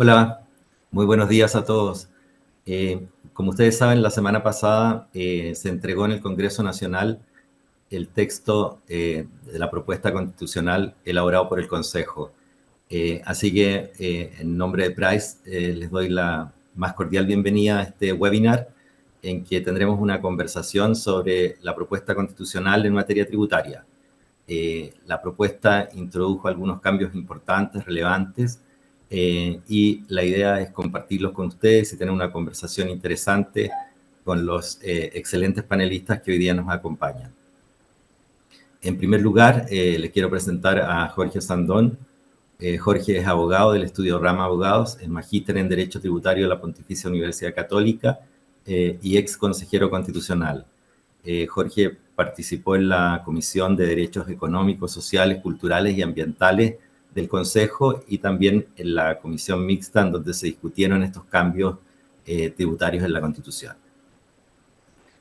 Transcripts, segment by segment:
Hola, muy buenos días a todos. Como ustedes saben, la semana pasada se entregó en el Congreso Nacional el texto de la propuesta constitucional elaborado por el Consejo. Así que en nombre de Price les doy la más cordial bienvenida a este webinar en que tendremos una conversación sobre la propuesta constitucional en materia tributaria. La propuesta introdujo algunos cambios importantes, relevantes, y la idea es compartirlos con ustedes y tener una conversación interesante con los excelentes panelistas que hoy día nos acompañan. En primer lugar, les quiero presentar a Jorge Sandón. Jorge es abogado del estudio Rama Abogados, es magíster en Derecho Tributario de la Pontificia Universidad Católica y ex consejero constitucional. Jorge participó en la Comisión de Derechos Económicos, Sociales, Culturales y Ambientales del Consejo y también en la Comisión Mixta en donde se discutieron estos cambios tributarios en la Constitución.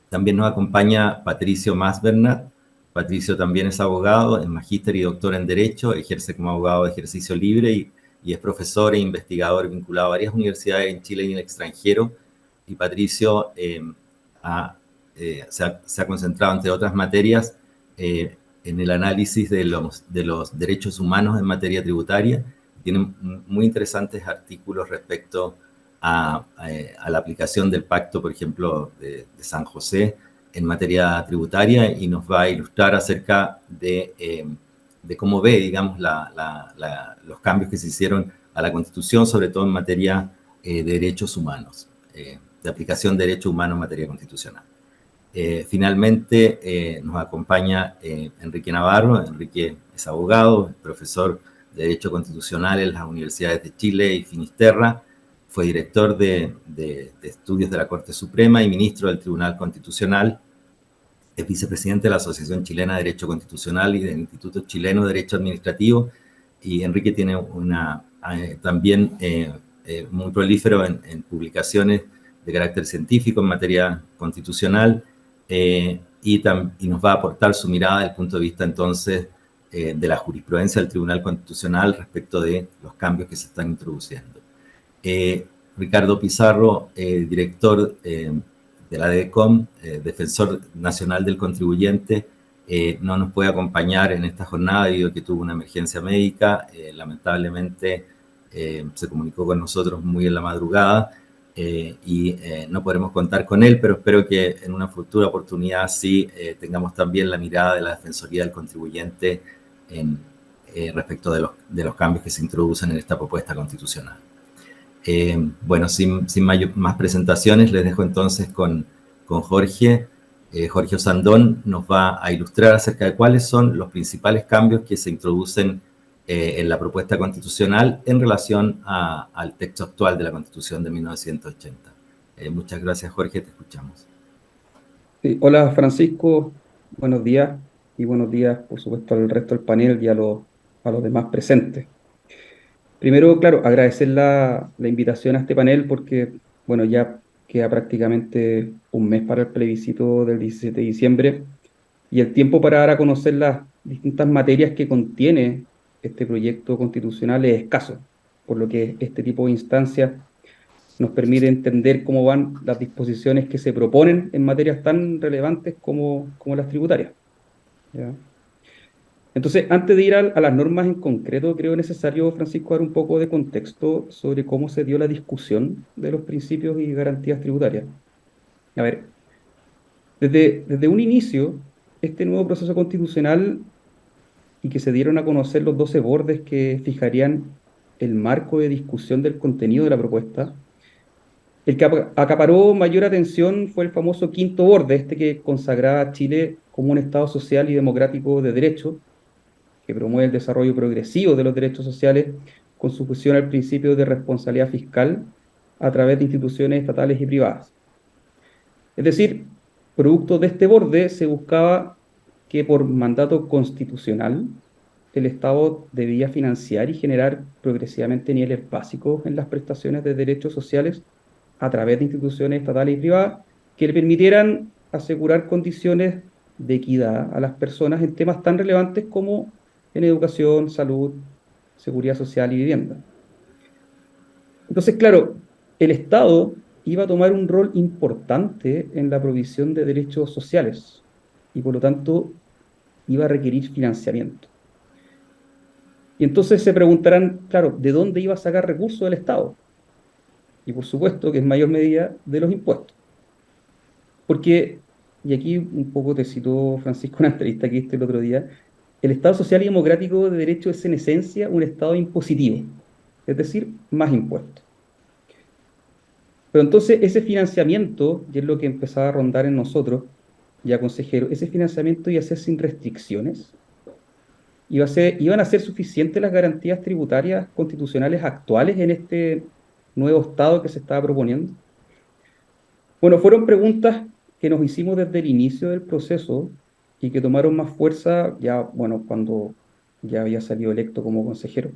También nos acompaña Patricio Masbernat. Patricio también es abogado, es magíster y doctor en Derecho, ejerce como abogado de ejercicio libre y es profesor e investigador vinculado a varias universidades en Chile y en el extranjero. Y Patricio se ha concentrado, entre otras materias, en el análisis de los derechos humanos en materia tributaria. Tiene muy interesantes artículos respecto a la aplicación del pacto, por ejemplo, de San José en materia tributaria y nos va a ilustrar acerca de cómo ve, digamos, los cambios que se hicieron a la Constitución, sobre todo en materia de derechos humanos, de aplicación de derechos humanos en materia constitucional. Finalmente nos acompaña Enrique Navarro. Enrique es abogado, profesor de Derecho Constitucional en las universidades de Chile y Finisterra, fue director de estudios de la Corte Suprema y ministro del Tribunal Constitucional, es vicepresidente de la Asociación Chilena de Derecho Constitucional y del Instituto Chileno de Derecho Administrativo, y Enrique tiene también muy prolífero en publicaciones de carácter científico en materia constitucional, y nos va a aportar su mirada desde el punto de vista entonces de la jurisprudencia del Tribunal Constitucional respecto de los cambios que se están introduciendo. Ricardo Pizarro, director de la DECOM, defensor nacional del contribuyente, no nos puede acompañar en esta jornada debido a que tuvo una emergencia médica. Lamentablemente se comunicó con nosotros muy en la madrugada y no podremos contar con él, pero espero que en una futura oportunidad sí tengamos también la mirada de la Defensoría del Contribuyente respecto de los cambios que se introducen en esta propuesta constitucional. Bueno, sin más presentaciones, les dejo entonces con Jorge. Jorge Osandón nos va a ilustrar acerca de cuáles son los principales cambios que se introducen en la propuesta constitucional en relación al texto actual de la Constitución de 1980. Muchas gracias, Jorge, te escuchamos. Sí, hola Francisco, buenos días y buenos días por supuesto al resto del panel y a los demás presentes. Primero, claro, agradecer la invitación a este panel porque, bueno, ya queda prácticamente un mes para el plebiscito del 17 de diciembre y el tiempo para dar a conocer las distintas materias que contiene este proyecto constitucional es escaso, por lo que este tipo de instancias nos permite entender cómo van las disposiciones que se proponen en materias tan relevantes como las tributarias. ¿Ya? Entonces, antes de ir a las normas en concreto, creo necesario, Francisco, dar un poco de contexto sobre cómo se dio la discusión de los principios y garantías tributarias. A ver, desde un inicio, este nuevo proceso constitucional y que se dieron a conocer los 12 bordes que fijarían el marco de discusión del contenido de la propuesta, el que acaparó mayor atención fue el famoso quinto borde, este que consagraba a Chile como un Estado social y democrático de derecho, que promueve el desarrollo progresivo de los derechos sociales con su fusión al principio de responsabilidad fiscal a través de instituciones estatales y privadas. Es decir, producto de este borde se buscaba que por mandato constitucional el Estado debía financiar y generar progresivamente niveles básicos en las prestaciones de derechos sociales a través de instituciones estatales y privadas que le permitieran asegurar condiciones de equidad a las personas en temas tan relevantes como en educación, salud, seguridad social y vivienda. Entonces, claro, el Estado iba a tomar un rol importante en la provisión de derechos sociales y por lo tanto iba a requerir financiamiento. Y entonces se preguntarán, claro, ¿de dónde iba a sacar recursos el Estado? Y por supuesto que en mayor medida de los impuestos. Porque, y aquí un poco te citó Francisco una entrevista que hiciste el otro día, el Estado social y democrático de derecho es en esencia un Estado impositivo, es decir, más impuestos. Pero entonces ese financiamiento, y es lo que empezaba a rondar en nosotros, ya consejero, ese financiamiento iba a ser sin restricciones, iban a ser suficientes las garantías tributarias constitucionales actuales en este nuevo Estado que se estaba proponiendo. Bueno, fueron preguntas que nos hicimos desde el inicio del proceso y que tomaron más fuerza ya, bueno, cuando ya había salido electo como consejero.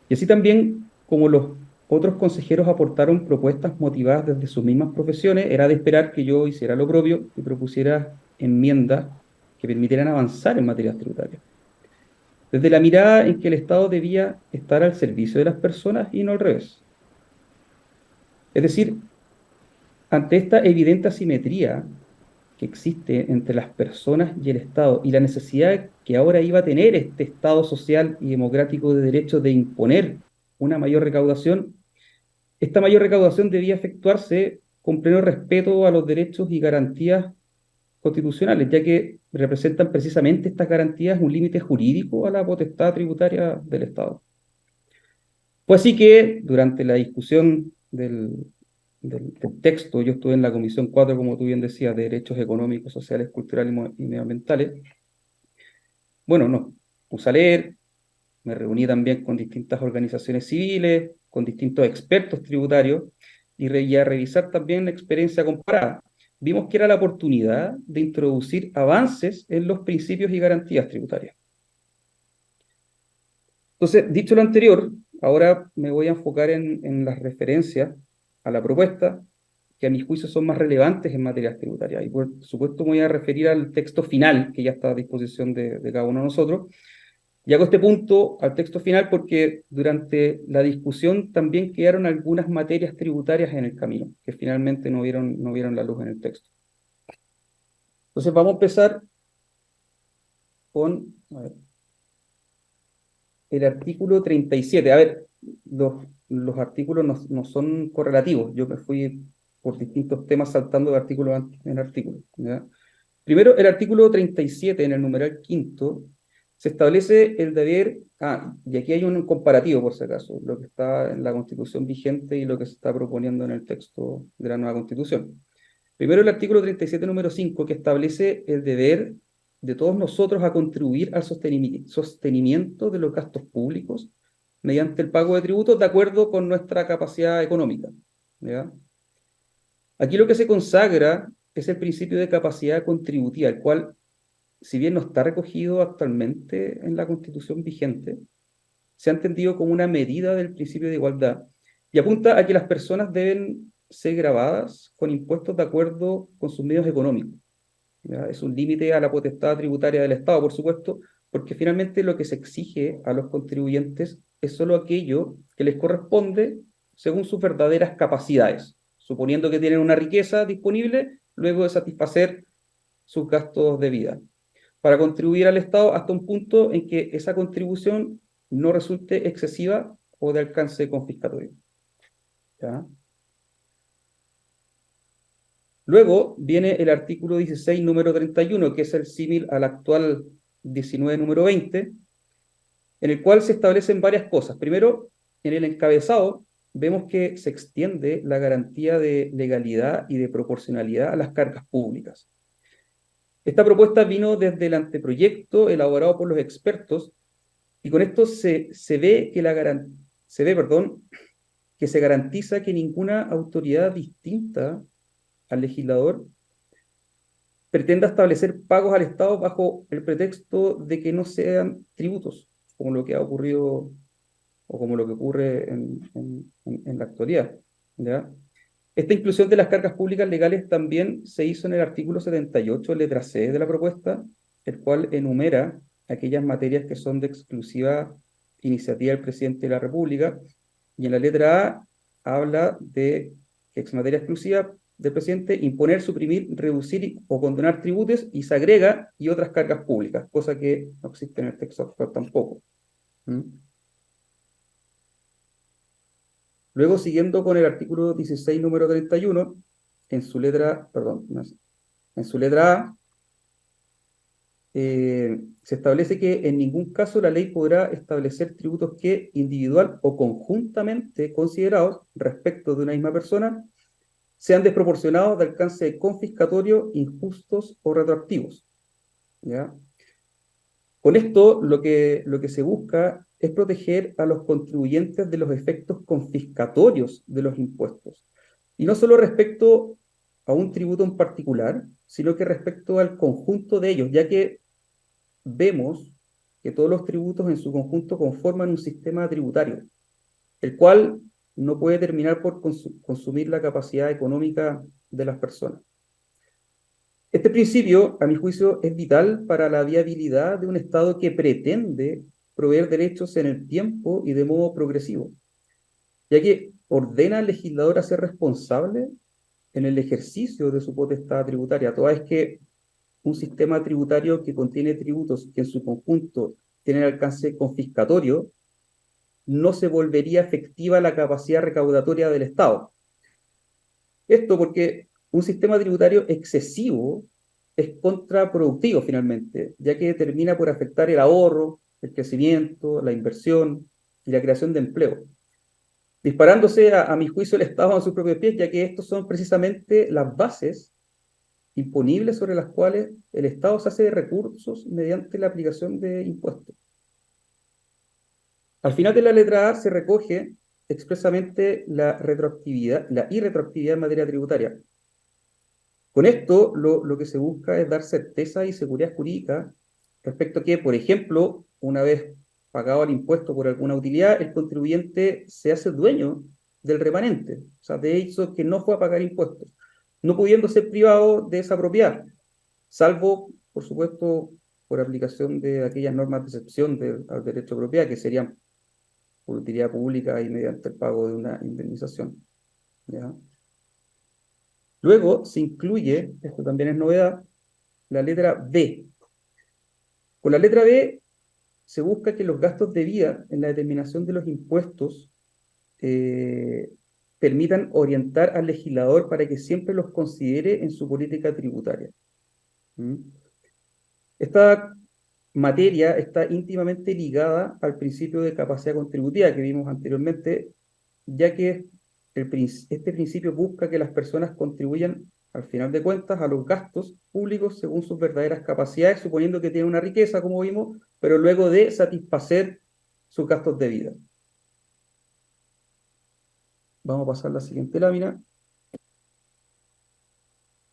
Y así también, como los otros consejeros aportaron propuestas motivadas desde sus mismas profesiones, era de esperar que yo hiciera lo propio y propusiera enmiendas que permitieran avanzar en materias tributarias. Desde la mirada en que el Estado debía estar al servicio de las personas y no al revés. Es decir, ante esta evidente asimetría que existe entre las personas y el Estado y la necesidad que ahora iba a tener este Estado social y democrático de derecho de imponer una mayor recaudación, esta mayor recaudación debía efectuarse con pleno respeto a los derechos y garantías constitucionales, ya que representan precisamente estas garantías un límite jurídico a la potestad tributaria del Estado. Fue así que durante la discusión del texto, yo estuve en la Comisión 4, como tú bien decías, de Derechos Económicos, Sociales, Culturales y Medioambientales. Bueno, no, puse a leer, me reuní también con distintas organizaciones civiles, con distintos expertos tributarios y a revisar también la experiencia comparada. Vimos que era la oportunidad de introducir avances en los principios y garantías tributarias. Entonces, dicho lo anterior, ahora me voy a enfocar en las referencias a la propuesta, que a mi juicio son más relevantes en materia tributaria. Y por supuesto me voy a referir al texto final, que ya está a disposición de cada uno de nosotros. Y hago este punto al texto final porque durante la discusión también quedaron algunas materias tributarias en el camino, que finalmente no vieron la luz en el texto. Entonces vamos a empezar con, a ver, el artículo 37. A ver, los artículos no son correlativos. Yo me fui por distintos temas saltando de artículo en artículo, ¿ya? Primero, el artículo 37, en el numeral quinto, se establece el deber, y aquí hay un comparativo por si acaso, lo que está en la Constitución vigente y lo que se está proponiendo en el texto de la nueva Constitución. Primero, el artículo 37, número 5, que establece el deber de todos nosotros a contribuir al sostenimiento de los gastos públicos mediante el pago de tributos de acuerdo con nuestra capacidad económica, ¿ya? Aquí lo que se consagra es el principio de capacidad contributiva, el cual, si bien no está recogido actualmente en la Constitución vigente, se ha entendido como una medida del principio de igualdad y apunta a que las personas deben ser gravadas con impuestos de acuerdo con sus medios económicos, ¿ya? Es un límite a la potestad tributaria del Estado, por supuesto, porque finalmente lo que se exige a los contribuyentes es solo aquello que les corresponde según sus verdaderas capacidades, suponiendo que tienen una riqueza disponible luego de satisfacer sus gastos de vida, para contribuir al Estado hasta un punto en que esa contribución no resulte excesiva o de alcance confiscatorio, ¿ya? Luego viene el artículo 16, número 31, que es el símil al actual 19, número 20, en el cual se establecen varias cosas. Primero, en el encabezado vemos que se extiende la garantía de legalidad y de proporcionalidad a las cargas públicas. Esta propuesta vino desde el anteproyecto elaborado por los expertos y con esto se ve que se garantiza que ninguna autoridad distinta al legislador pretenda establecer pagos al Estado bajo el pretexto de que no sean tributos, como lo que ha ocurrido o como lo que ocurre en la actualidad, ¿ya? Esta inclusión de las cargas públicas legales también se hizo en el artículo 78, letra C de la propuesta, el cual enumera aquellas materias que son de exclusiva iniciativa del presidente de la República Y en la letra A habla de que ex materia exclusiva del presidente imponer, suprimir, reducir o condonar tributos, y se agrega y otras cargas públicas, cosa que no existe en el texto actual tampoco. ¿Mm? Luego, siguiendo con el artículo 16, número 31, en su letra, perdón, en su letra A, se establece que en ningún caso la ley podrá establecer tributos que individual o conjuntamente considerados respecto de una misma persona sean desproporcionados, de alcance confiscatorio, injustos o retroactivos. ¿Ya? Con esto lo que se busca es proteger a los contribuyentes de los efectos confiscatorios de los impuestos. Y no solo respecto a un tributo en particular, sino que respecto al conjunto de ellos, ya que vemos que todos los tributos en su conjunto conforman un sistema tributario, el cual no puede terminar por consumir la capacidad económica de las personas. Este principio, a mi juicio, es vital para la viabilidad de un Estado que pretende proveer derechos en el tiempo y de modo progresivo, ya que ordena al legislador a ser responsable en el ejercicio de su potestad tributaria, toda vez que un sistema tributario que contiene tributos que en su conjunto tienen alcance confiscatorio, no se volvería efectiva la capacidad recaudatoria del Estado. Esto porque un sistema tributario excesivo es contraproductivo finalmente, ya que termina por afectar el ahorro, el crecimiento, la inversión y la creación de empleo, disparándose a mi juicio el Estado en sus propios pies, ya que estos son precisamente las bases imponibles sobre las cuales el Estado se hace de recursos mediante la aplicación de impuestos. Al final de la letra A se recoge expresamente la irretroactividad en materia tributaria. Con esto, lo que se busca es dar certeza y seguridad jurídica respecto a que, por ejemplo, una vez pagado el impuesto por alguna utilidad, el contribuyente se hace dueño del remanente, o sea, de eso que no fue a pagar impuestos, no pudiendo ser privado de esa propiedad, salvo, por supuesto, por aplicación de aquellas normas de excepción al derecho de propiedad, que serían por utilidad pública y mediante el pago de una indemnización. ¿Ya? Luego se incluye, esto también es novedad, la letra B. Con la letra B se busca que los gastos de vida en la determinación de los impuestos permitan orientar al legislador para que siempre los considere en su política tributaria. ¿Mm? Esta materia está íntimamente ligada al principio de capacidad contributiva que vimos anteriormente, ya que este principio busca que las personas contribuyan, al final de cuentas, a los gastos públicos según sus verdaderas capacidades, suponiendo que tienen una riqueza, como vimos, pero luego de satisfacer sus gastos de vida. Vamos a pasar a la siguiente lámina.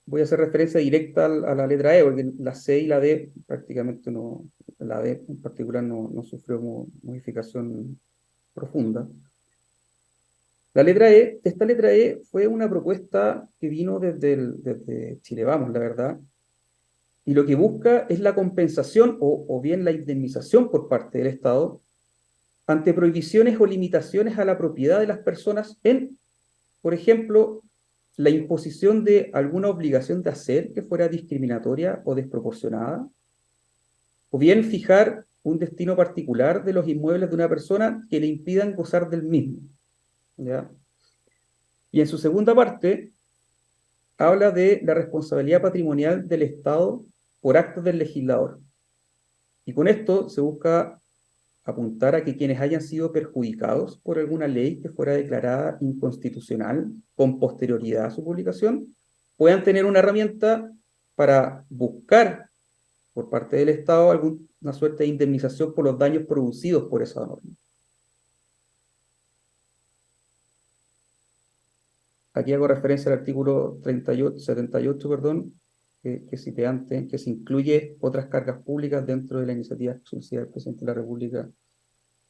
Voy a hacer referencia directa a la letra E, porque la C y la D prácticamente no, la D en particular no sufrió modificación profunda. Esta letra E fue una propuesta que vino desde Chile Vamos, la verdad, y lo que busca es la compensación o bien la indemnización por parte del Estado ante prohibiciones o limitaciones a la propiedad de las personas en, por ejemplo, la imposición de alguna obligación de hacer que fuera discriminatoria o desproporcionada, o bien fijar un destino particular de los inmuebles de una persona que le impidan gozar del mismo. ¿Ya? Y en su segunda parte habla de la responsabilidad patrimonial del Estado por actos del legislador. Y con esto se busca apuntar a que quienes hayan sido perjudicados por alguna ley que fuera declarada inconstitucional con posterioridad a su publicación, puedan tener una herramienta para buscar por parte del Estado alguna suerte de indemnización por los daños producidos por esa norma. Aquí hago referencia al artículo 78, perdón, que cité antes, que se incluye otras cargas públicas dentro de la iniciativa exclusiva del presidente de la República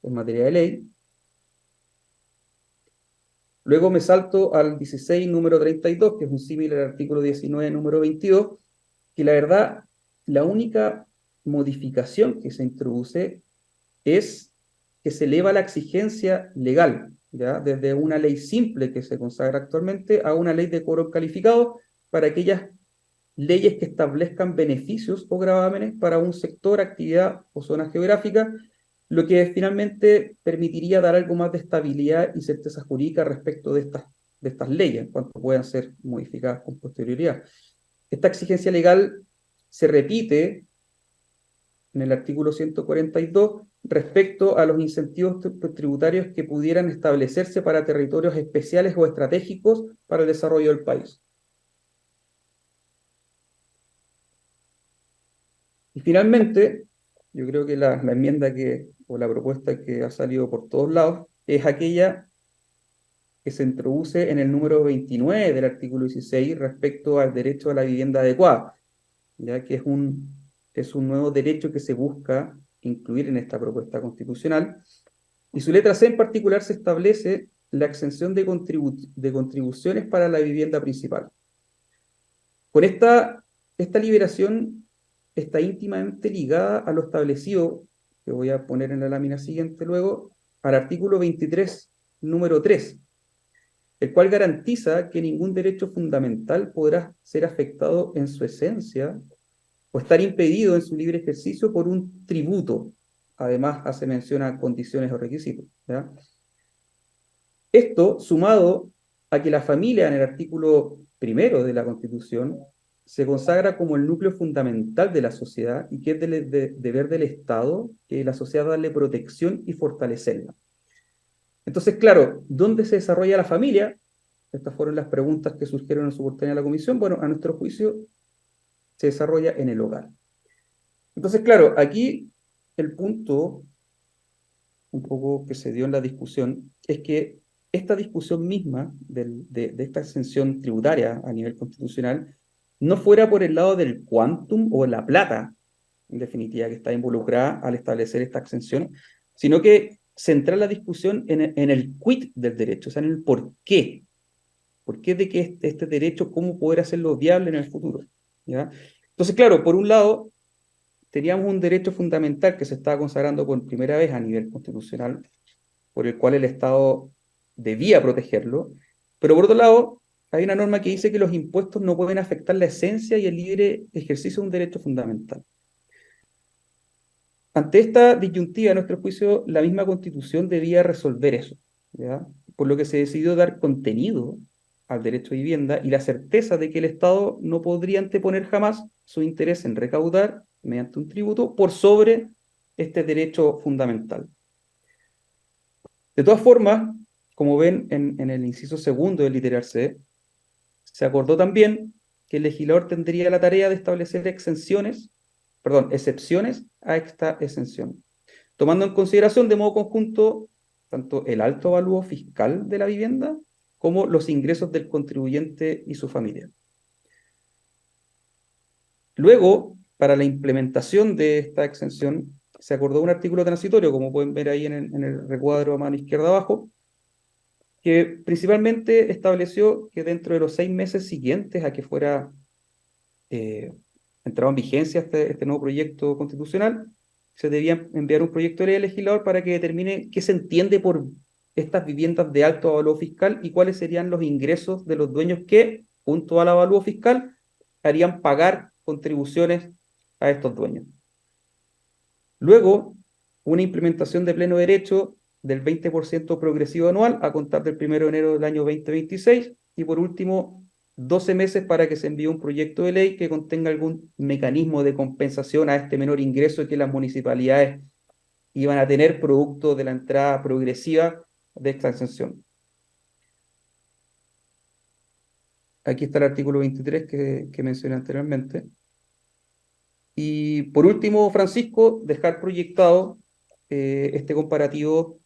en materia de ley. Luego me salto al 16, número 32, que es un símil al artículo 19, número 22, que la verdad, la única modificación que se introduce es que se eleva la exigencia legal ¿ya? Desde una ley simple que se consagra actualmente a una ley de quórum calificado para aquellas leyes que establezcan beneficios o gravámenes para un sector, actividad o zona geográfica, lo que finalmente permitiría dar algo más de estabilidad y certeza jurídica respecto de estas leyes, en cuanto puedan ser modificadas con posterioridad. Esta exigencia legal se repite en el artículo 142 respecto a los incentivos tributarios que pudieran establecerse para territorios especiales o estratégicos para el desarrollo del país. Y finalmente, yo creo que la enmienda o la propuesta que ha salido por todos lados es aquella que se introduce en el número 29 del artículo 16 respecto al derecho a la vivienda adecuada, ya que es un nuevo derecho que se busca incluir en esta propuesta constitucional. Y su letra C en particular se establece la exención de contribuciones para la vivienda principal. Con esta liberación está íntimamente ligada a lo establecido, que voy a poner en la lámina siguiente luego, al artículo 23, número 3, el cual garantiza que ningún derecho fundamental podrá ser afectado en su esencia o estar impedido en su libre ejercicio por un tributo. Además, hace mención a condiciones o requisitos, ¿ya? Esto sumado a que la familia en el artículo primero de la Constitución se consagra como el núcleo fundamental de la sociedad y que es deber del Estado que la sociedad darle protección y fortalecerla. Entonces, claro, ¿dónde se desarrolla la familia? Estas fueron las preguntas que surgieron en su oportunidad de la comisión. Bueno, a nuestro juicio se desarrolla en el hogar. Entonces, claro, aquí el punto un poco que se dio en la discusión es que esta discusión misma de esta exención tributaria a nivel constitucional no fuera por el lado del quantum o la plata, en definitiva, que está involucrada al establecer esta exención, sino que centrar la discusión en el quid del derecho, o sea, en el por qué. ¿Por qué de que este derecho, cómo poder hacerlo viable en el futuro? ¿Ya? Entonces, claro, por un lado, teníamos un derecho fundamental que se estaba consagrando por primera vez a nivel constitucional, por el cual el Estado debía protegerlo, pero por otro lado, hay una norma que dice que los impuestos no pueden afectar la esencia y el libre ejercicio de un derecho fundamental. Ante esta disyuntiva, a nuestro juicio, la misma Constitución debía resolver eso, ¿ya? Por lo que se decidió dar contenido al derecho a vivienda y la certeza de que el Estado no podría anteponer jamás su interés en recaudar mediante un tributo por sobre este derecho fundamental. De todas formas, como ven en el inciso segundo del literal C, se acordó también que el legislador tendría la tarea de establecer excepciones a esta exención, tomando en consideración de modo conjunto tanto el alto avalúo fiscal de la vivienda como los ingresos del contribuyente y su familia. Luego, para la implementación de esta exención, se acordó un artículo transitorio, como pueden ver ahí en el recuadro a mano izquierda abajo, que principalmente estableció que dentro de los 6 meses siguientes a que fuera entrado en vigencia este nuevo proyecto constitucional, se debía enviar un proyecto de ley al legislador para que determine qué se entiende por estas viviendas de alto avalúo fiscal y cuáles serían los ingresos de los dueños que, junto al avalúo fiscal, harían pagar contribuciones a estos dueños. Luego, una implementación de pleno derecho del 20% progresivo anual a contar del 1 de enero del año 2026 y por último 12 meses para que se envíe un proyecto de ley que contenga algún mecanismo de compensación a este menor ingreso que las municipalidades iban a tener producto de la entrada progresiva de esta exención. Aquí está el artículo 23 que mencioné anteriormente. Y por último, Francisco, dejar proyectado este comparativo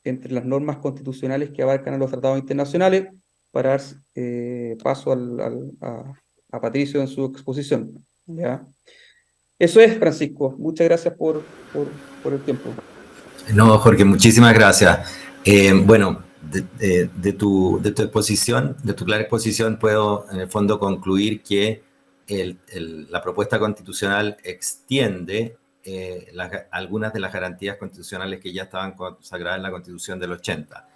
entre las normas constitucionales que abarcan a los tratados internacionales para dar paso a Patricio en su exposición. ¿Ya? Eso es, Francisco. Muchas gracias por el tiempo. No, Jorge, muchísimas gracias. Bueno, de tu exposición, de tu clara exposición, puedo en el fondo concluir que la propuesta constitucional extiende algunas de las garantías constitucionales que ya estaban consagradas en la Constitución del 80.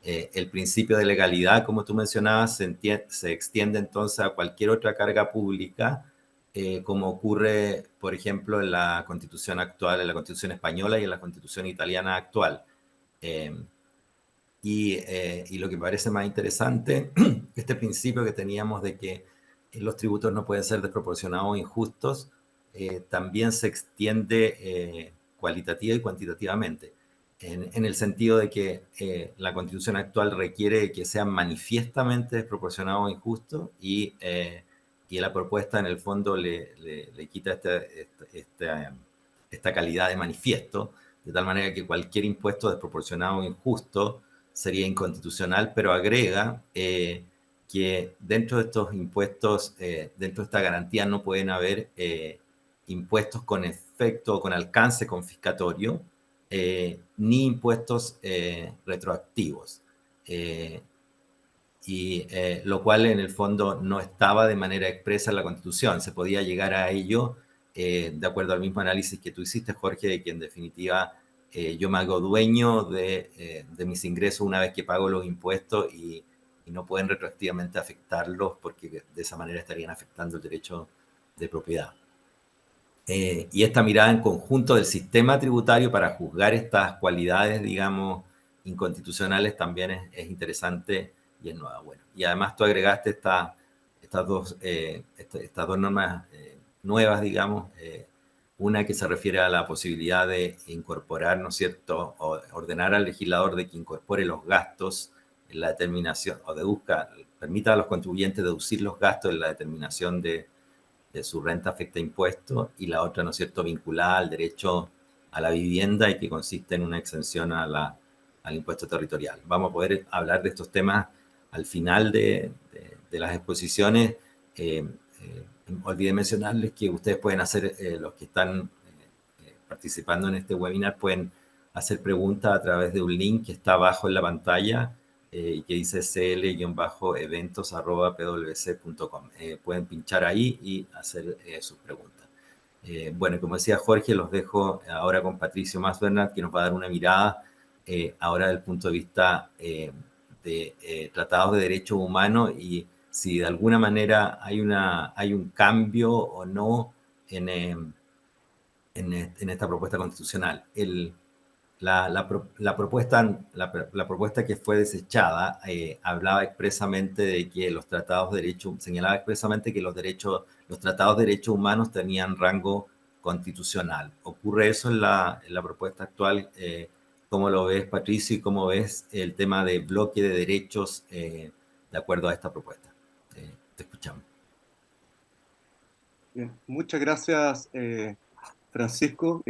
El principio de legalidad, como tú mencionabas, se extiende entonces a cualquier otra carga pública, como ocurre, por ejemplo, en la Constitución actual, en la Constitución española y en la Constitución italiana actual. Eh, y lo que me parece más interesante, este principio que teníamos de que los tributos no pueden ser desproporcionados o injustos, también se extiende cualitativa y cuantitativamente, en el sentido de que la Constitución actual requiere que sean manifiestamente desproporcionados o injustos y la propuesta en el fondo le quita esta calidad de manifiesto, de tal manera que cualquier impuesto desproporcionado o injusto sería inconstitucional, pero agrega que dentro de estos impuestos, dentro de esta garantía no pueden haber impuestos con efecto o con alcance confiscatorio, ni impuestos retroactivos. Lo cual en el fondo no estaba de manera expresa en la Constitución. Se podía llegar a ello de acuerdo al mismo análisis que tú hiciste, Jorge, de que en definitiva yo me hago dueño de mis ingresos una vez que pago los impuestos y no pueden retroactivamente afectarlos porque de esa manera estarían afectando el derecho de propiedad. Y esta mirada en conjunto del sistema tributario para juzgar estas cualidades, digamos, inconstitucionales también es interesante y es nueva. Bueno, y además tú agregaste estas dos normas nuevas, digamos, una que se refiere a la posibilidad de incorporar, ¿no es cierto?, o ordenar al legislador de que incorpore los gastos en la determinación, o deduzca, permita a los contribuyentes deducir los gastos en la determinación de su renta afecta impuestos, y la otra, ¿no es cierto?, vinculada al derecho a la vivienda y que consiste en una exención al impuesto territorial. Vamos a poder hablar de estos temas al final de las exposiciones. Olvidé mencionarles que ustedes pueden hacer, los que están participando en este webinar, pueden hacer preguntas a través de un link que está abajo en la pantalla y que dice cl-eventos@pwc.com. Pueden pinchar ahí y hacer sus preguntas. Bueno, como decía Jorge, los dejo ahora con Patricio Masbernat, que nos va a dar una mirada ahora desde el punto de vista de tratados de derechos humanos y si de alguna manera hay un cambio o no en esta propuesta constitucional. La propuesta que fue desechada hablaba expresamente de que los tratados de derechos, señalaba expresamente que los tratados de derechos humanos tenían rango constitucional. ¿Ocurre eso en la propuesta actual? ¿Cómo lo ves, Patricio? ¿Y cómo ves el tema de bloque de derechos de acuerdo a esta propuesta? Te escuchamos. Bien, muchas gracias, Francisco,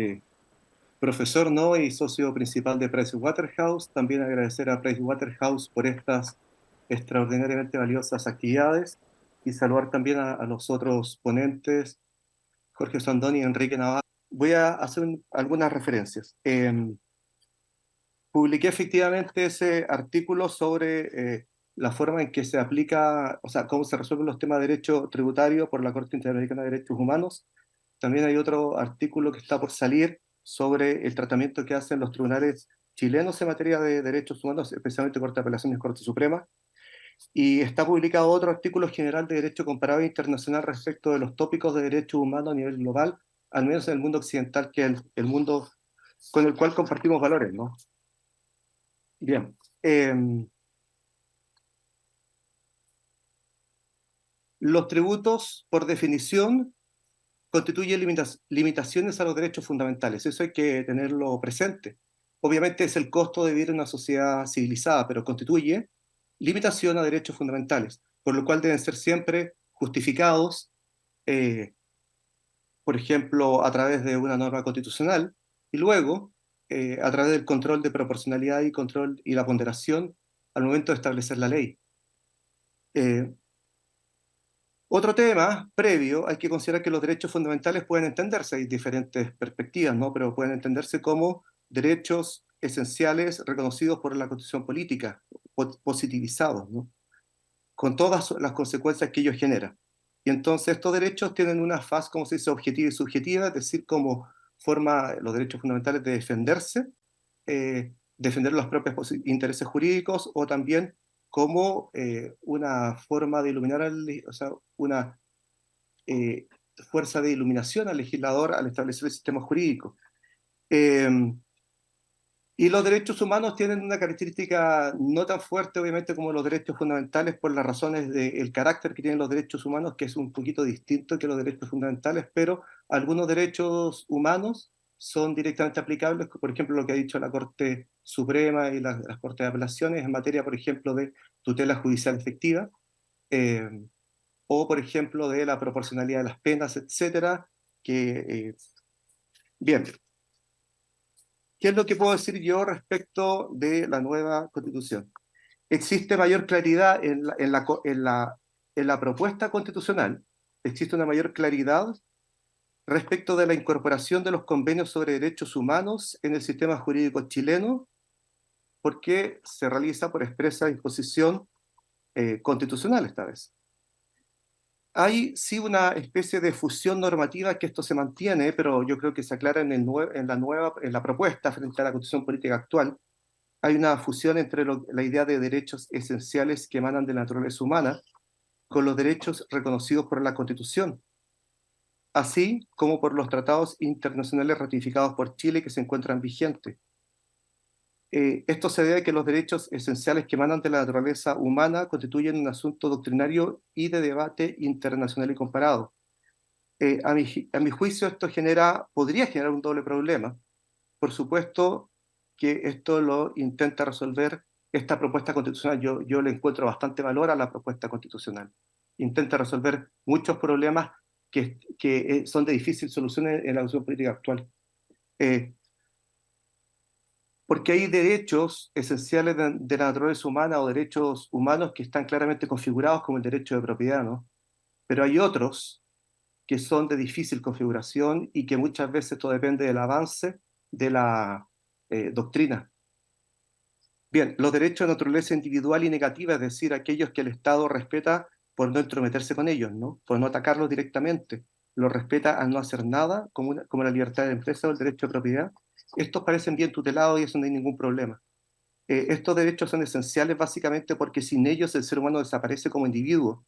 profesor, ¿no?, y socio principal de Pricewaterhouse. También agradecer a Pricewaterhouse por estas extraordinariamente valiosas actividades y saludar también a los otros ponentes, Jorge Sandoni y Enrique Navarro. Voy a hacer algunas referencias. Publiqué efectivamente ese artículo sobre la forma en que se aplica, o sea, cómo se resuelven los temas de derecho tributario por la Corte Interamericana de Derechos Humanos. También hay otro artículo que está por salir sobre el tratamiento que hacen los tribunales chilenos en materia de derechos humanos, especialmente Corte de Apelaciones y Corte Suprema. Y está publicado otro artículo general de Derecho Comparado Internacional respecto de los tópicos de derechos humanos a nivel global, al menos en el mundo occidental, que es el mundo con el cual compartimos valores, ¿no? Bien. Los tributos, por definición, constituyen limitaciones a los derechos fundamentales. Eso hay que tenerlo presente. Obviamente es el costo de vivir en una sociedad civilizada, pero constituye limitación a derechos fundamentales, por lo cual deben ser siempre justificados, por ejemplo, a través de una norma constitucional, y luego a través del control de proporcionalidad y control y la ponderación al momento de establecer la ley. Otro tema previo, hay que considerar que los derechos fundamentales pueden entenderse, hay diferentes perspectivas, ¿no?, pero pueden entenderse como derechos esenciales reconocidos por la Constitución política, positivizados, ¿no?, con todas las consecuencias que ello genera. Y entonces estos derechos tienen una faz, como se dice, objetiva y subjetiva, es decir, como forma los derechos fundamentales de defenderse defender los propios intereses jurídicos o también como una forma de iluminar, o sea, una fuerza de iluminación al legislador al establecer el sistema jurídico. Y los derechos humanos tienen una característica no tan fuerte, obviamente, como los derechos fundamentales por las razones del carácter que tienen los derechos humanos, que es un poquito distinto que los derechos fundamentales, pero algunos derechos humanos son directamente aplicables, por ejemplo, lo que ha dicho la Corte Suprema y las Cortes de Apelaciones en materia, por ejemplo, de tutela judicial efectiva, eh, o, por ejemplo, de la proporcionalidad de las penas, etcétera, que, bien, ¿qué es lo que puedo decir yo respecto de la nueva Constitución? Existe mayor claridad en la propuesta constitucional, existe una mayor claridad respecto de la incorporación de los convenios sobre derechos humanos en el sistema jurídico chileno, porque se realiza por expresa disposición constitucional esta vez. Hay sí una especie de fusión normativa que esto se mantiene, pero yo creo que se aclara en la propuesta frente a la Constitución política actual. Hay una fusión entre la idea de derechos esenciales que emanan de la naturaleza humana con los derechos reconocidos por la Constitución, así como por los tratados internacionales ratificados por Chile que se encuentran vigentes. Esto se debe a que los derechos esenciales que emanan de la naturaleza humana constituyen un asunto doctrinario y de debate internacional y comparado. A mi juicio, esto podría generar un doble problema. Por supuesto que esto lo intenta resolver esta propuesta constitucional. Yo le encuentro bastante valor a la propuesta constitucional. Intenta resolver muchos problemas que son de difícil solución en la situación política actual. Porque hay derechos esenciales de la naturaleza humana o derechos humanos que están claramente configurados como el derecho de propiedad, ¿no? Pero hay otros que son de difícil configuración y que muchas veces todo depende del avance de la doctrina. Bien, los derechos de naturaleza individual y negativa, es decir, aquellos que el Estado respeta por no entrometerse con ellos, ¿no? Por no atacarlos directamente, los respeta al no hacer nada, como la libertad de empresa o el derecho de propiedad. Estos parecen bien tutelados y eso no hay ningún problema. Estos derechos son esenciales básicamente porque sin ellos el ser humano desaparece como individuo.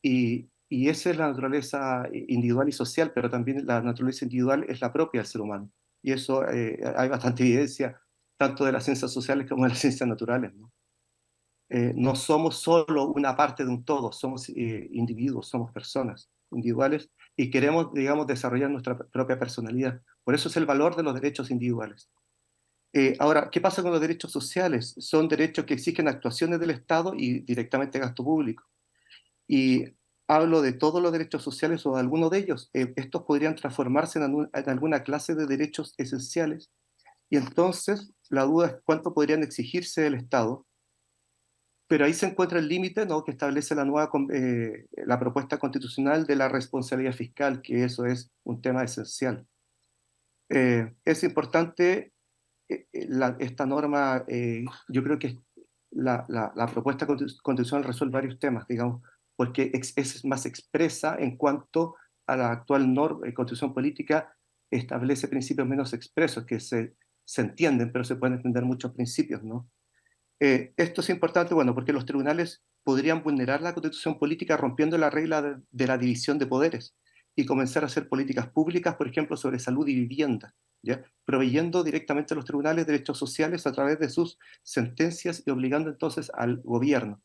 Y esa es la naturaleza individual y social, pero también la naturaleza individual es la propia del ser humano. Y eso hay bastante evidencia, tanto de las ciencias sociales como de las ciencias naturales, ¿no? No somos solo una parte de un todo, somos individuos, somos personas individuales y queremos, digamos, desarrollar nuestra propia personalidad. Por eso es el valor de los derechos individuales. Ahora, ¿qué pasa con los derechos sociales? Son derechos que exigen actuaciones del Estado y directamente gasto público. Y hablo de todos los derechos sociales o de algunos de ellos. Estos podrían transformarse en alguna clase de derechos esenciales. Y entonces la duda es cuánto podrían exigirse del Estado. Pero ahí se encuentra el límite, ¿no?, que establece la propuesta constitucional de la responsabilidad fiscal, que eso es un tema esencial. Es importante esta norma, yo creo que la propuesta constitucional resuelve varios temas, digamos, porque es más expresa en cuanto a la actual constitución política, establece principios menos expresos que se entienden, pero se pueden entender muchos principios, ¿no? Esto es importante, bueno, porque los tribunales podrían vulnerar la constitución política rompiendo la regla de la división de poderes y comenzar a hacer políticas públicas, por ejemplo, sobre salud y vivienda, ¿ya? Proveyendo directamente a los tribunales derechos sociales a través de sus sentencias y obligando entonces al gobierno.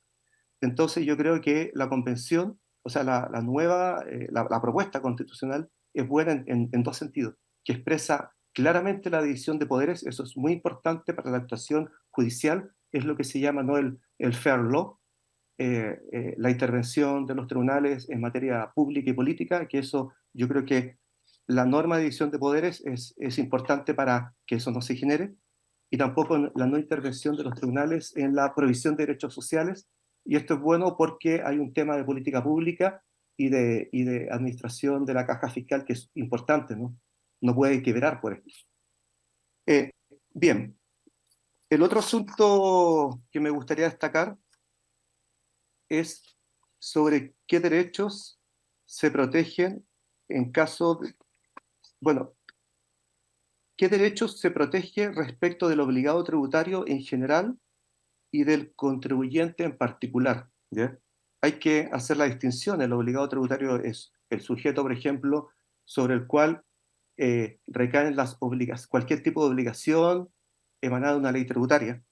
Entonces yo creo que la convención, o sea, la propuesta constitucional es buena en dos sentidos, que expresa claramente la división de poderes, eso es muy importante para la actuación judicial, es lo que se llama, ¿no?, el fair law, la intervención de los tribunales en materia pública y política, que eso yo creo que la norma de división de poderes es importante para que eso no se genere, y tampoco la no intervención de los tribunales en la provisión de derechos sociales, y esto es bueno porque hay un tema de política pública y de administración de la caja fiscal que es importante, ¿no? No puede quebrar por esto. Eh, bien, el otro asunto que me gustaría destacar es sobre qué derechos se protegen en caso de, bueno, ¿Qué derechos se protege respecto del obligado tributario en general y del contribuyente en particular? ¿Ya? Hay que hacer la distinción. El obligado tributario es el sujeto, por ejemplo, sobre el cual recaen cualquier tipo de obligación emanada de una ley tributaria,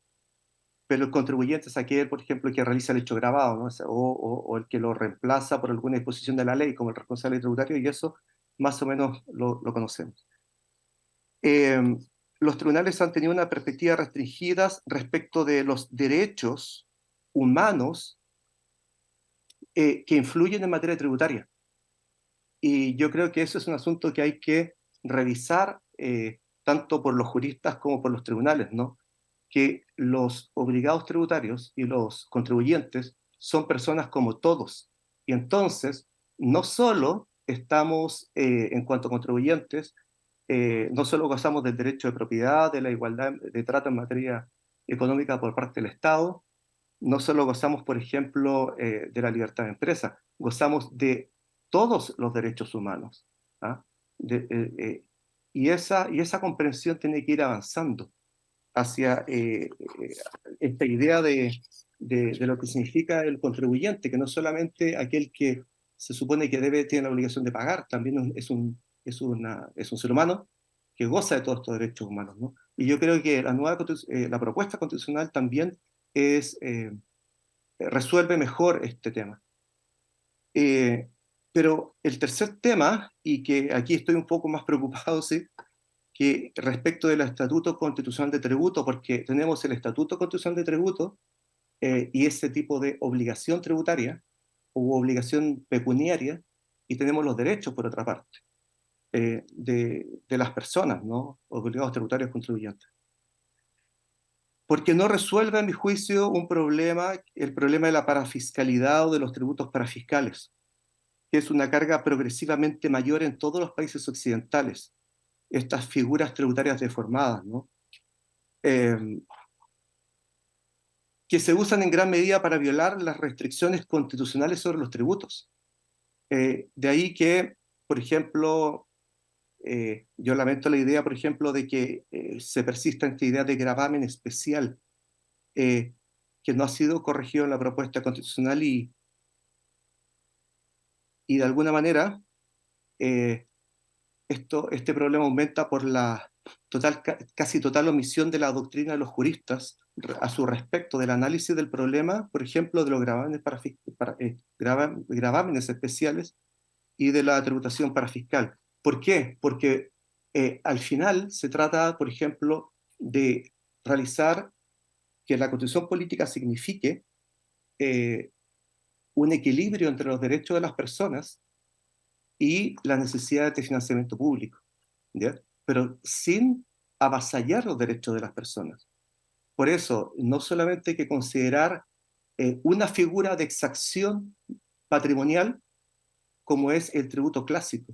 pero el contribuyente es aquel, por ejemplo, que realiza el hecho grabado, ¿no? O el que lo reemplaza por alguna disposición de la ley, como el responsable tributario, y eso más o menos lo conocemos. Eh, los tribunales han tenido una perspectiva restringida respecto de los derechos humanos que influyen en materia tributaria. Y yo creo que eso es un asunto que hay que revisar tanto por los juristas como por los tribunales, ¿no? Que los obligados tributarios y los contribuyentes son personas como todos. Y entonces, no solo estamos, en cuanto a contribuyentes, no solo gozamos del derecho de propiedad, de la igualdad de trato en materia económica por parte del Estado, no solo gozamos, por ejemplo, de la libertad de empresa, gozamos de todos los derechos humanos. ¿Ah? Y esa comprensión tiene que ir avanzando hacia esta idea de lo que significa el contribuyente, que no solamente aquel que se supone que tiene la obligación de pagar, también es un ser humano que goza de todos estos derechos humanos, ¿no? Y yo creo que la propuesta constitucional también resuelve mejor este tema. Pero el tercer tema, y que aquí estoy un poco más preocupado, sí, que respecto del Estatuto Constitucional de Tributo, porque tenemos el Estatuto Constitucional de Tributo y ese tipo de obligación tributaria o obligación pecuniaria, y tenemos los derechos, por otra parte, de las personas, ¿no? Obligados tributarios contribuyentes. Porque no resuelve, a mi juicio, el problema de la parafiscalidad o de los tributos parafiscales, que es una carga progresivamente mayor en todos los países occidentales. Estas figuras tributarias deformadas, ¿no? Que se usan en gran medida para violar las restricciones constitucionales sobre los tributos. De ahí que, por ejemplo, yo lamento la idea, por ejemplo, de que se persista esta idea de gravamen especial, que no ha sido corregido en la propuesta constitucional y de alguna manera este problema aumenta por la casi total omisión de la doctrina de los juristas a su respecto del análisis del problema, por ejemplo, de los gravámenes especiales y de la tributación parafiscal. ¿Por qué? Porque al final se trata, por ejemplo, de realizar que la constitución política signifique un equilibrio entre los derechos de las personas y las necesidades de financiamiento público, ¿ya? Pero sin avasallar los derechos de las personas. Por eso, no solamente hay que considerar una figura de exacción patrimonial como es el tributo clásico,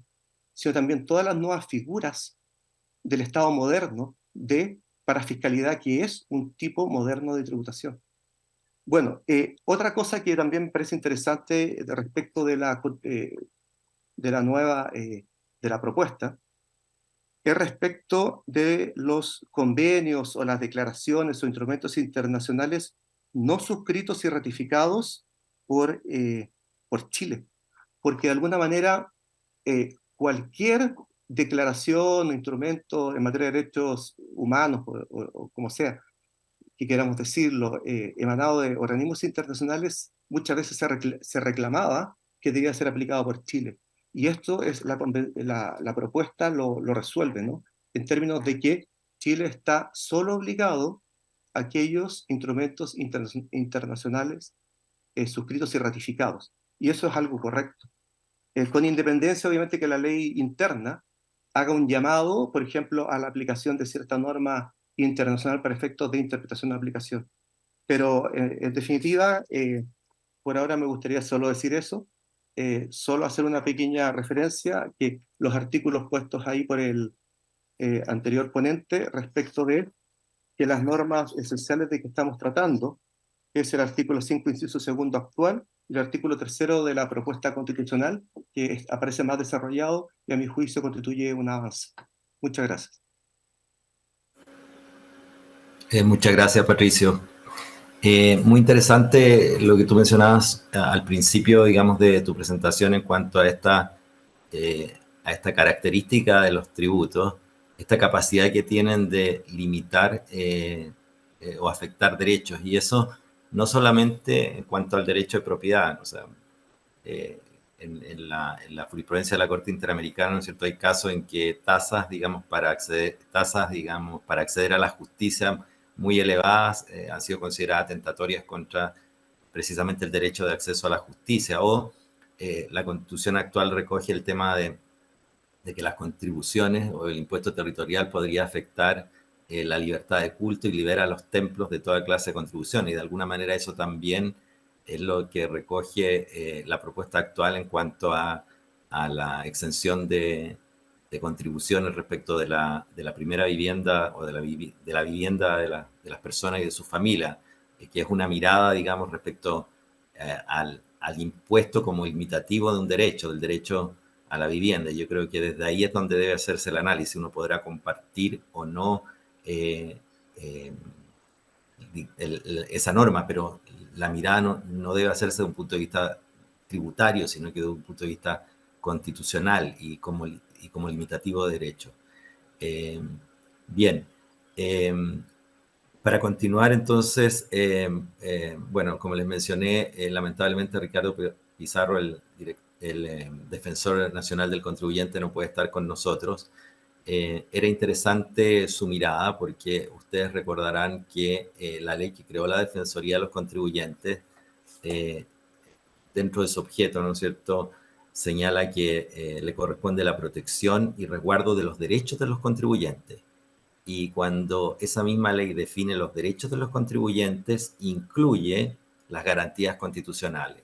sino también todas las nuevas figuras del Estado moderno de parafiscalidad, que es un tipo moderno de tributación. Bueno, otra cosa que también me parece interesante respecto de la nueva, de la propuesta, es respecto de los convenios o las declaraciones o instrumentos internacionales no suscritos y ratificados por Chile. Porque de alguna manera cualquier declaración o instrumento en materia de derechos humanos o como sea, que queramos decirlo, emanado de organismos internacionales, muchas veces se reclamaba que debía ser aplicado por Chile. Y esto es la propuesta lo resuelve, ¿no? En términos de que Chile está solo obligado a aquellos instrumentos internacionales suscritos y ratificados. Y eso es algo correcto. Con independencia, obviamente, que la ley interna haga un llamado, por ejemplo, a la aplicación de cierta norma internacional para efectos de interpretación de aplicación. Pero, en definitiva, por ahora me gustaría solo decir eso, solo hacer una pequeña referencia, que los artículos puestos ahí por el anterior ponente respecto de que las normas esenciales de que estamos tratando, que es el artículo 5, inciso segundo actual, y el artículo 3 de la propuesta constitucional, que aparece más desarrollado y a mi juicio constituye un avance. Muchas gracias. Muchas gracias, Patricio. Muy interesante lo que tú mencionabas al principio, digamos, de tu presentación en cuanto eh, a esta característica de los tributos, esta capacidad que tienen de limitar o afectar derechos. Y eso no solamente en cuanto al derecho de propiedad, o sea, eh, en la jurisprudencia de la Corte Interamericana, ¿no es cierto? Hay casos en que tasas, digamos, para acceder a la justicia muy elevadas han sido consideradas tentatorias contra precisamente el derecho de acceso a la justicia. O la Constitución actual recoge el tema de que las contribuciones o el impuesto territorial podría afectar la libertad de culto y libera a los templos de toda clase de contribuciones. Y de alguna manera eso también es lo que recoge la propuesta actual en cuanto a la exención de contribuciones respecto de la primera vivienda o de la vivienda de las personas y de sus familias, que es una mirada, digamos, respecto al impuesto como limitativo de un derecho, del derecho a la vivienda. Yo creo que desde ahí es donde debe hacerse el análisis. Uno podrá compartir o no eh, eh, esa norma, pero la mirada no debe hacerse de un punto de vista tributario, sino que de un punto de vista constitucional y como limitativo de derecho. Eh, bien, eh, para continuar entonces, bueno, como les mencioné, lamentablemente Ricardo Pizarro, el defensor nacional del contribuyente, no puede estar con nosotros. Era interesante su mirada porque ustedes recordarán que la ley que creó la Defensoría de los Contribuyentes, eh, dentro de su objeto, ¿no es cierto?, señala que le corresponde la protección y resguardo de los derechos de los contribuyentes. Y cuando esa misma ley define los derechos de los contribuyentes, incluye las garantías constitucionales.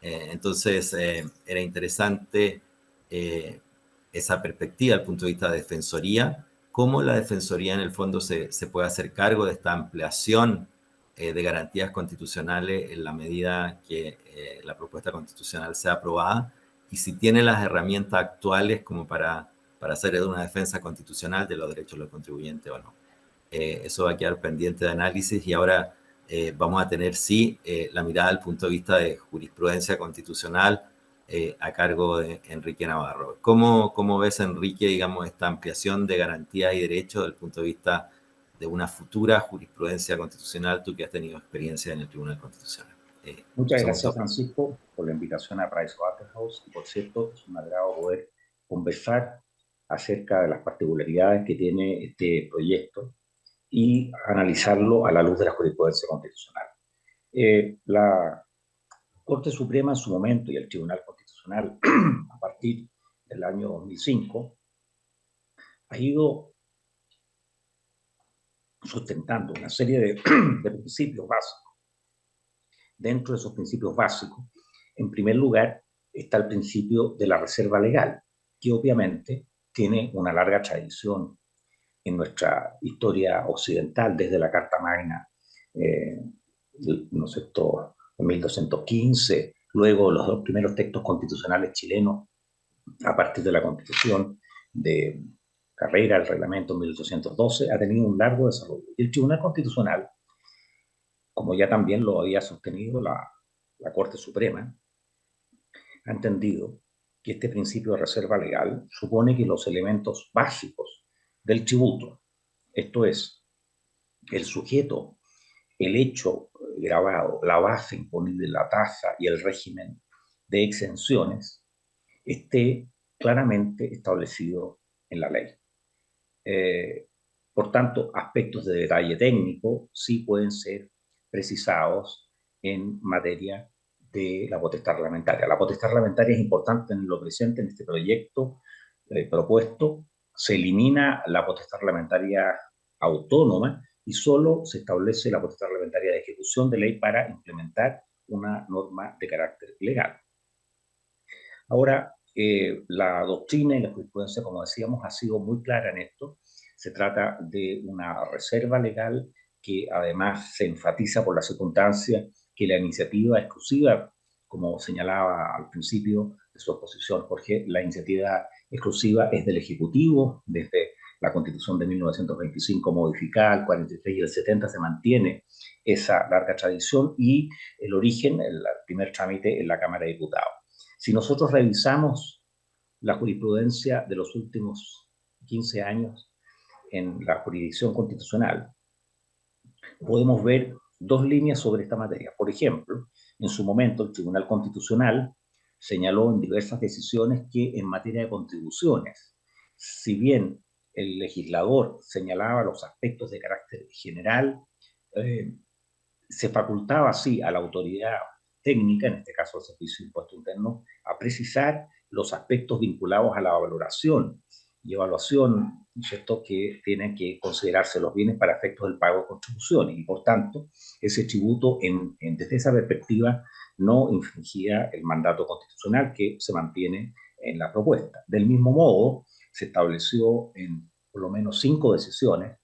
Entonces, era interesante esa perspectiva desde el punto de vista de defensoría, cómo la defensoría en el fondo se puede hacer cargo de esta ampliación de garantías constitucionales en la medida que la propuesta constitucional sea aprobada y si tiene las herramientas actuales como para hacer una defensa constitucional de los derechos de los contribuyentes o no. Eso va a quedar pendiente de análisis y ahora vamos a tener, sí, la mirada del punto de vista de jurisprudencia constitucional a cargo de Enrique Navarro. ¿Cómo ves, Enrique, digamos, esta ampliación de garantías y derechos desde el punto de vista de una futura jurisprudencia constitucional, tú que has tenido experiencia en el Tribunal Constitucional? Muchas gracias, Francisco, por la invitación a Pricewaterhouse. Por cierto, es un agrado poder conversar acerca de las particularidades que tiene este proyecto y analizarlo a la luz de la jurisprudencia constitucional. La Corte Suprema en su momento y el Tribunal Constitucional a partir del año 2005 ha ido sustentando una serie de principios básicos. Dentro de esos principios básicos, en primer lugar, está el principio de la reserva legal, que obviamente tiene una larga tradición en nuestra historia occidental, desde la Carta Magna, ¿no es cierto?, en 1215, luego los dos primeros textos constitucionales chilenos, a partir de la Constitución de Carrera, el reglamento en 1812, ha tenido un largo desarrollo. Y el Tribunal Constitucional, como ya también lo había sostenido la Corte Suprema, ha entendido que este principio de reserva legal supone que los elementos básicos del tributo, esto es, el sujeto, el hecho grabado, la base imponible, la tasa y el régimen de exenciones, esté claramente establecido en la ley. Por tanto, aspectos de detalle técnico sí pueden ser precisados en materia de la potestad reglamentaria. La potestad reglamentaria es importante en lo presente en este proyecto propuesto. Se elimina la potestad reglamentaria autónoma y solo se establece la potestad reglamentaria de ejecución de ley para implementar una norma de carácter legal. Ahora, la doctrina y la jurisprudencia, como decíamos, ha sido muy clara en esto. Se trata de una reserva legal que además se enfatiza por la circunstancia que la iniciativa exclusiva, como señalaba al principio de su exposición Jorge, la iniciativa exclusiva es del Ejecutivo desde la Constitución de 1925 modificada, el 43 y el 70 se mantiene esa larga tradición, y el origen, el primer trámite en la Cámara de Diputados. Si nosotros revisamos la jurisprudencia de los últimos 15 años en la jurisdicción constitucional, podemos ver dos líneas sobre esta materia. Por ejemplo, en su momento el Tribunal Constitucional señaló en diversas decisiones que en materia de contribuciones, si bien el legislador señalaba los aspectos de carácter general, se facultaba así a la autoridad técnica, en este caso el Servicio de Impuesto Interno, a precisar los aspectos vinculados a la valoración y evaluación, ¿cierto?, que tienen que considerarse los bienes para efectos del pago de contribuciones, y por tanto ese tributo desde esa perspectiva no infringía el mandato constitucional que se mantiene en la propuesta. Del mismo modo, se estableció en por lo menos 5 decisiones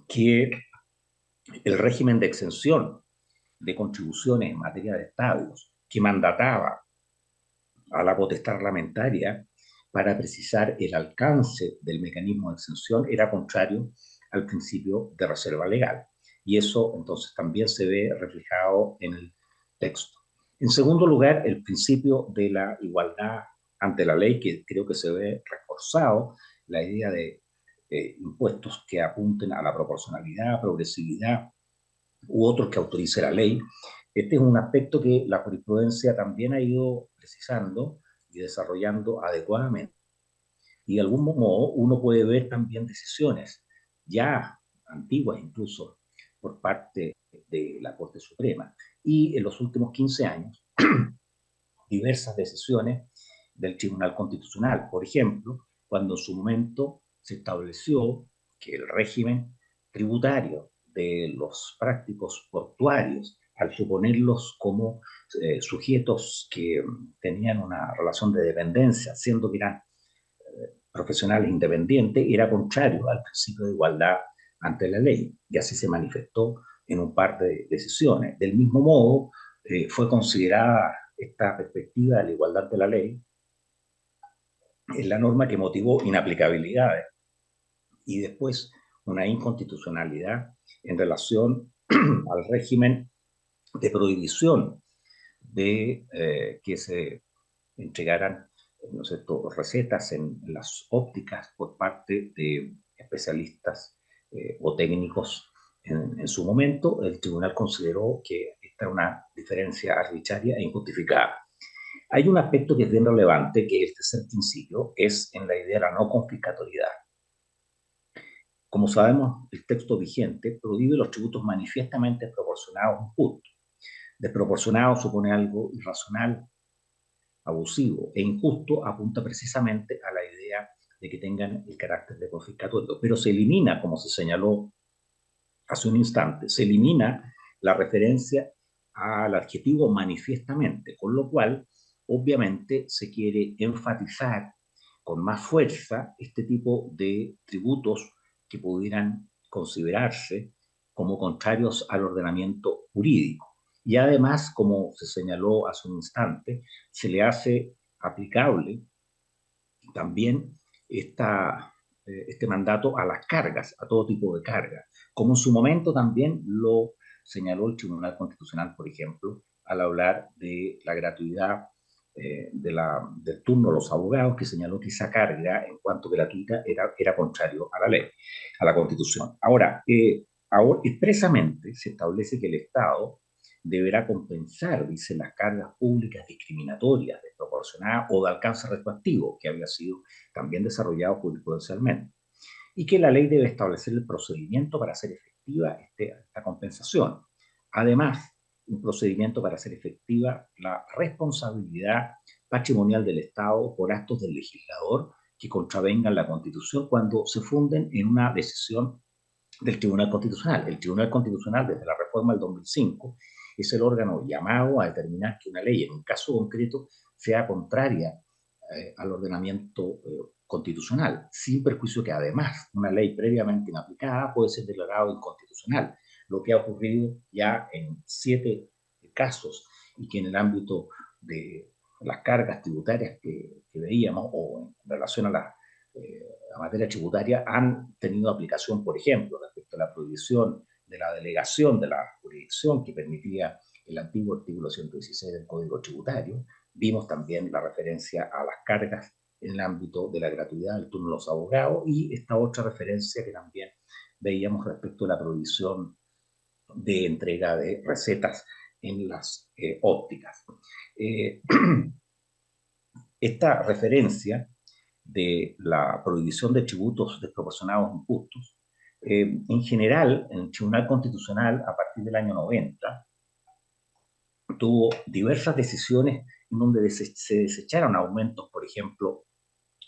que el régimen de exención de contribuciones en materia de estadios que mandataba a la potestad reglamentaria para precisar el alcance del mecanismo de exención era contrario al principio de reserva legal. Y eso entonces también se ve reflejado en el texto. En segundo lugar, el principio de la igualdad ante la ley, que creo que se ve reforzado, la idea de impuestos que apunten a la proporcionalidad, progresividad u otros que autorice la ley. Este es un aspecto que la jurisprudencia también ha ido precisando y desarrollando adecuadamente. Y de algún modo uno puede ver también decisiones ya antiguas incluso por parte de la Corte Suprema, y en los últimos 15 años diversas decisiones del Tribunal Constitucional. Por ejemplo, cuando en su momento se estableció que el régimen tributario de los prácticos portuarios, al suponerlos como sujetos que tenían una relación de dependencia, siendo que eran profesionales independientes, era contrario al principio de igualdad ante la ley, y así se manifestó en un par de decisiones. Del mismo modo, fue considerada esta perspectiva de la igualdad ante la ley en la norma que motivó inaplicabilidades y después una inconstitucionalidad en relación al régimen de prohibición de que se entregaran, ¿no es cierto?, recetas en las ópticas por parte de especialistas o técnicos. En su momento, el tribunal consideró que esta era una diferencia arbitraria e injustificada. Hay un aspecto que es bien relevante, que el tercer principio es en la idea de la no confiscatoriedad. Como sabemos, el texto vigente prohíbe los tributos manifiestamente desproporcionados o injustos. Desproporcionado supone algo irracional, abusivo, e injusto apunta precisamente a la idea de que tengan el carácter de confiscatorio. Pero se elimina, como se señaló hace un instante, se elimina la referencia al adjetivo manifiestamente, con lo cual obviamente se quiere enfatizar con más fuerza este tipo de tributos que pudieran considerarse como contrarios al ordenamiento jurídico. Y además, como se señaló hace un instante, se le hace aplicable también este mandato a las cargas, a todo tipo de cargas, como en su momento también lo señaló el Tribunal Constitucional, por ejemplo, al hablar de la gratuidad del turno de los abogados, que señaló que esa carga, en cuanto gratuita, era contrario a la ley, a la Constitución. Ahora expresamente se establece que el Estado deberá compensar, dice, las cargas públicas discriminatorias, desproporcionadas o de alcance retroactivo, que había sido también desarrollado jurisprudencialmente, y que la ley debe establecer el procedimiento para hacer efectiva esta compensación. Además, un procedimiento para hacer efectiva la responsabilidad patrimonial del Estado por actos del legislador que contravengan la Constitución cuando se funden en una decisión del Tribunal Constitucional. El Tribunal Constitucional, desde la reforma del 2005, es el órgano llamado a determinar que una ley, en un caso concreto, sea contraria al ordenamiento constitucional, sin perjuicio que además una ley previamente inaplicada puede ser declarada inconstitucional, lo que ha ocurrido ya en 7 casos, y que en el ámbito de las cargas tributarias que veíamos, o en relación a la materia tributaria han tenido aplicación, por ejemplo, respecto a la prohibición de la delegación de la jurisdicción que permitía el antiguo artículo 116 del Código Tributario. Vimos también la referencia a las cargas en el ámbito de la gratuidad del turno de los abogados y esta otra referencia que también veíamos respecto a la prohibición de entrega de recetas en las ópticas. Esta referencia de la prohibición de tributos desproporcionados injustos, en general, en el Tribunal Constitucional, a partir del año 90, tuvo diversas decisiones en donde se desecharon aumentos, por ejemplo,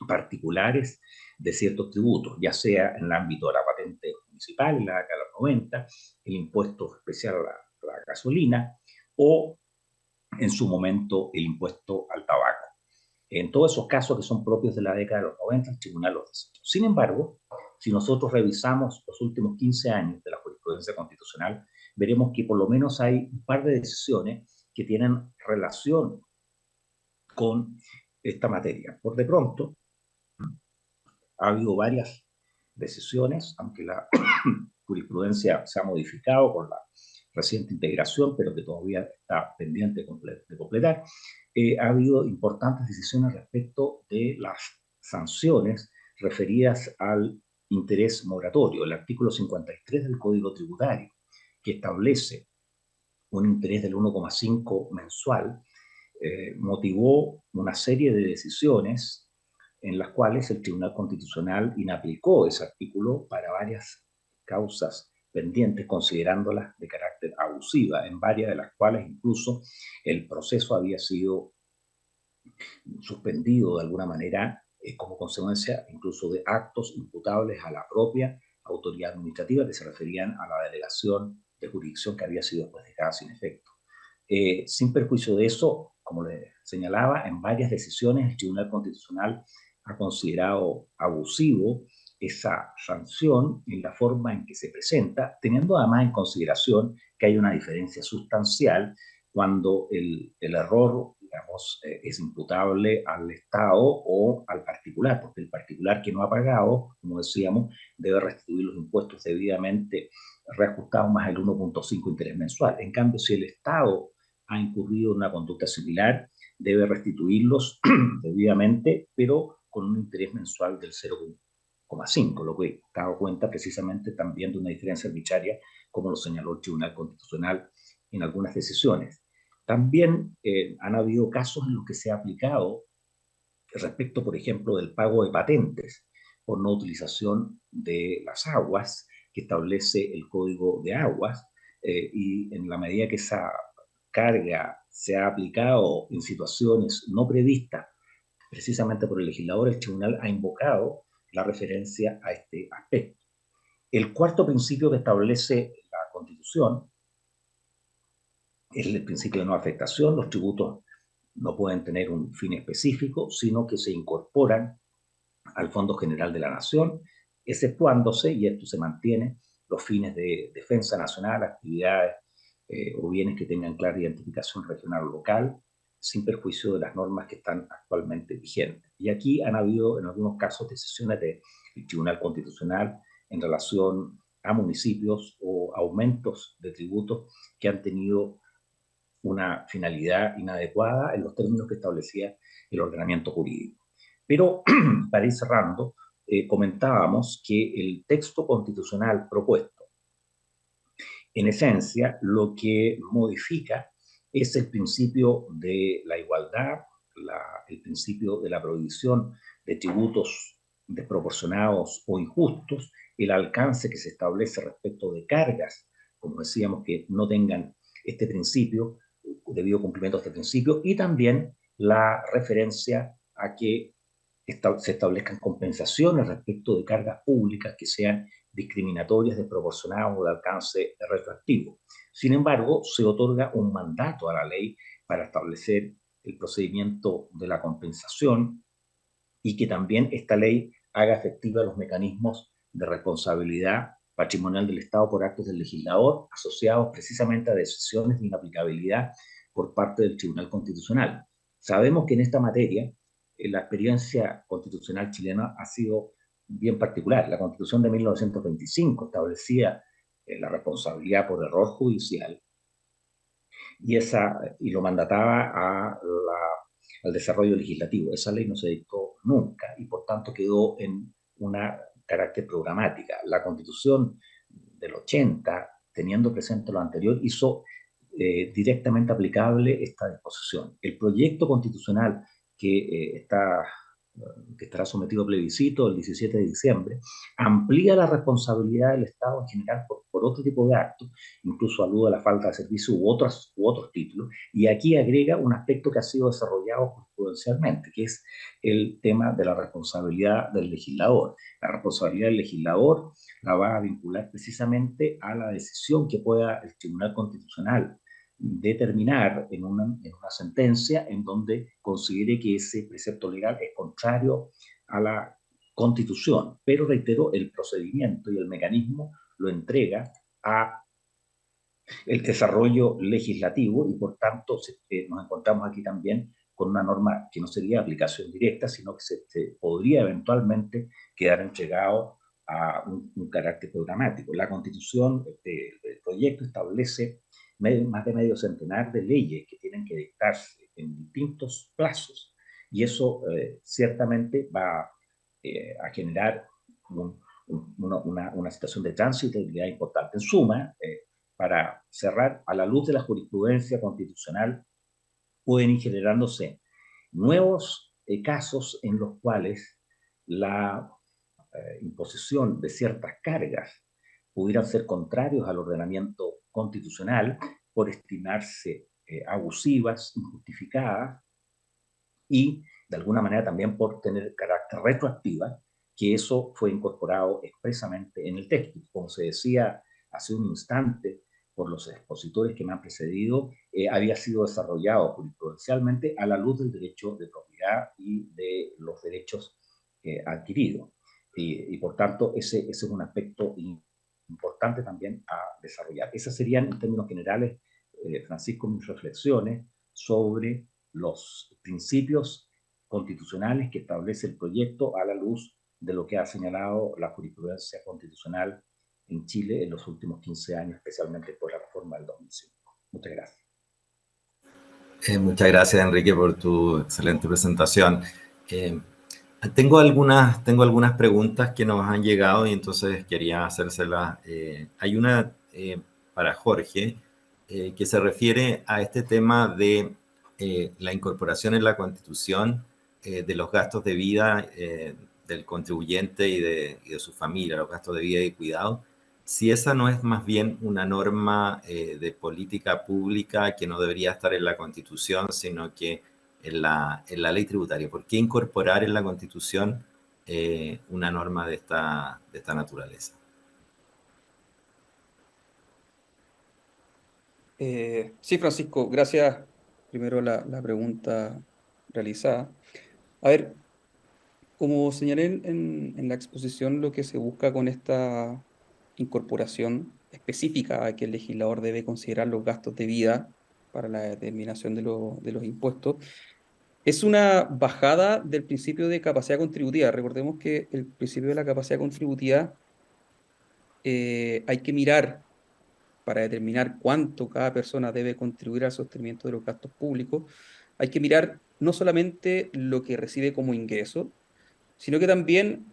particulares de ciertos tributos, ya sea en el ámbito de la patente municipal, en la década de los 90, el impuesto especial a la gasolina, o en su momento el impuesto al tabaco. En todos esos casos que son propios de la década de los 90, el tribunal los desechó. Sin embargo, si nosotros revisamos los últimos 15 años de la jurisprudencia constitucional, veremos que por lo menos hay un par de decisiones que tienen relación con esta materia. Por de pronto, ha habido varias decisiones, aunque la jurisprudencia se ha modificado con la reciente integración, pero que todavía está pendiente de completar. Ha habido importantes decisiones respecto de las sanciones referidas al interés moratorio. El artículo 53 del Código Tributario, que establece un interés del 1,5 mensual, motivó una serie de decisiones en las cuales el Tribunal Constitucional inaplicó ese artículo para varias causas pendientes, considerándolas de carácter abusiva, en varias de las cuales incluso el proceso había sido suspendido de alguna manera como consecuencia incluso de actos imputables a la propia autoridad administrativa que se referían a la delegación de jurisdicción que había sido después dejada sin efecto. Sin perjuicio de eso, como les señalaba, en varias decisiones el Tribunal Constitucional ha considerado abusivo esa sanción en la forma en que se presenta, teniendo además en consideración que hay una diferencia sustancial cuando el error, digamos, es imputable al Estado o al particular, porque el particular que no ha pagado, como decíamos, debe restituir los impuestos debidamente reajustados más el 1,5 interés mensual. En cambio, si el Estado ha incurrido en una conducta similar, debe restituirlos debidamente, pero con un interés mensual del 0,5, lo que da cuenta precisamente también de una diferencia arbitraria, como lo señaló el Tribunal Constitucional en algunas decisiones. También han habido casos en los que se ha aplicado respecto, por ejemplo, del pago de patentes por no utilización de las aguas, que establece el Código de Aguas, y en la medida que esa carga se ha aplicado en situaciones no previstas precisamente por el legislador, el tribunal ha invocado la referencia a este aspecto. El cuarto principio que establece la Constitución es el principio de no afectación. Los tributos no pueden tener un fin específico, sino que se incorporan al Fondo General de la Nación, exceptuándose, y esto se mantiene, los fines de defensa nacional, actividades o bienes que tengan clara identificación regional o local, sin perjuicio de las normas que están actualmente vigentes. Y aquí han habido, en algunos casos, decisiones del Tribunal Constitucional en relación a municipios o aumentos de tributos que han tenido una finalidad inadecuada en los términos que establecía el ordenamiento jurídico. Pero, para ir cerrando, comentábamos que el texto constitucional propuesto, en esencia, lo que modifica es el principio de la igualdad, el principio de la prohibición de tributos desproporcionados o injustos, el alcance que se establece respecto de cargas, como decíamos, que no tengan este principio, debido cumplimiento de este principio, y también la referencia a que se establezcan compensaciones respecto de cargas públicas que sean discriminatorias, desproporcionadas o de alcance retroactivo. Sin embargo, se otorga un mandato a la ley para establecer el procedimiento de la compensación y que también esta ley haga efectiva los mecanismos de responsabilidad patrimonial del Estado por actos del legislador asociados precisamente a decisiones de inaplicabilidad por parte del Tribunal Constitucional. Sabemos que en esta materia la experiencia constitucional chilena ha sido bien particular. La Constitución de 1925 establecía la responsabilidad por error judicial y lo mandataba al desarrollo legislativo. Esa ley no se dictó nunca y por tanto quedó en una carácter programática. La Constitución del 80, teniendo presente lo anterior, hizo directamente aplicable esta disposición. El proyecto constitucional que estará sometido a plebiscito el 17 de diciembre, amplía la responsabilidad del Estado en general por otro tipo de actos, incluso alude a la falta de servicio u otros títulos, y aquí agrega un aspecto que ha sido desarrollado jurisprudencialmente, que es el tema de la responsabilidad del legislador. La responsabilidad del legislador la va a vincular precisamente a la decisión que pueda el Tribunal Constitucional determinar en una sentencia en donde considere que ese precepto legal es contrario a la Constitución. Pero reitero, el procedimiento y el mecanismo lo entrega a el desarrollo legislativo y por tanto nos encontramos aquí también con una norma que no sería de aplicación directa, sino que se podría eventualmente quedar entregado a un carácter programático. La Constitución, el proyecto establece más de medio centenar de leyes que tienen que dictarse en distintos plazos y eso ciertamente va a generar una situación de transitoriedad importante. En suma, para cerrar, a la luz de la jurisprudencia constitucional pueden ir generándose nuevos casos en los cuales la imposición de ciertas cargas pudieran ser contrarios al ordenamiento constitucional por estimarse abusivas, injustificadas y de alguna manera también por tener carácter retroactiva, que eso fue incorporado expresamente en el texto. Como se decía hace un instante por los expositores que me han precedido, había sido desarrollado jurisprudencialmente a la luz del derecho de propiedad y de los derechos adquiridos. Y por tanto, ese es un aspecto importante también a desarrollar. Esas serían, en términos generales, Francisco, mis reflexiones sobre los principios constitucionales que establece el proyecto a la luz de lo que ha señalado la jurisprudencia constitucional en Chile en los últimos 15 años, especialmente por la reforma del 2005. Muchas gracias. Muchas gracias, Enrique, por tu excelente presentación. Tengo algunas preguntas que nos han llegado y entonces quería hacérselas. Hay una para Jorge que se refiere a este tema de la incorporación en la Constitución de los gastos de vida del contribuyente y de su familia, los gastos de vida y cuidado. Si esa no es más bien una norma de política pública que no debería estar en la Constitución, sino que en la ley tributaria. ¿Por qué incorporar en la Constitución una norma de esta naturaleza? Sí, Francisco, gracias primero la pregunta realizada. A ver, como señalé en la exposición, lo que se busca con esta incorporación específica a que el legislador debe considerar los gastos de vida para la determinación de los impuestos, es una bajada del principio de capacidad contributiva. Recordemos que el principio de la capacidad contributiva hay que mirar para determinar cuánto cada persona debe contribuir al sostenimiento de los gastos públicos. Hay que mirar no solamente lo que recibe como ingreso, sino que también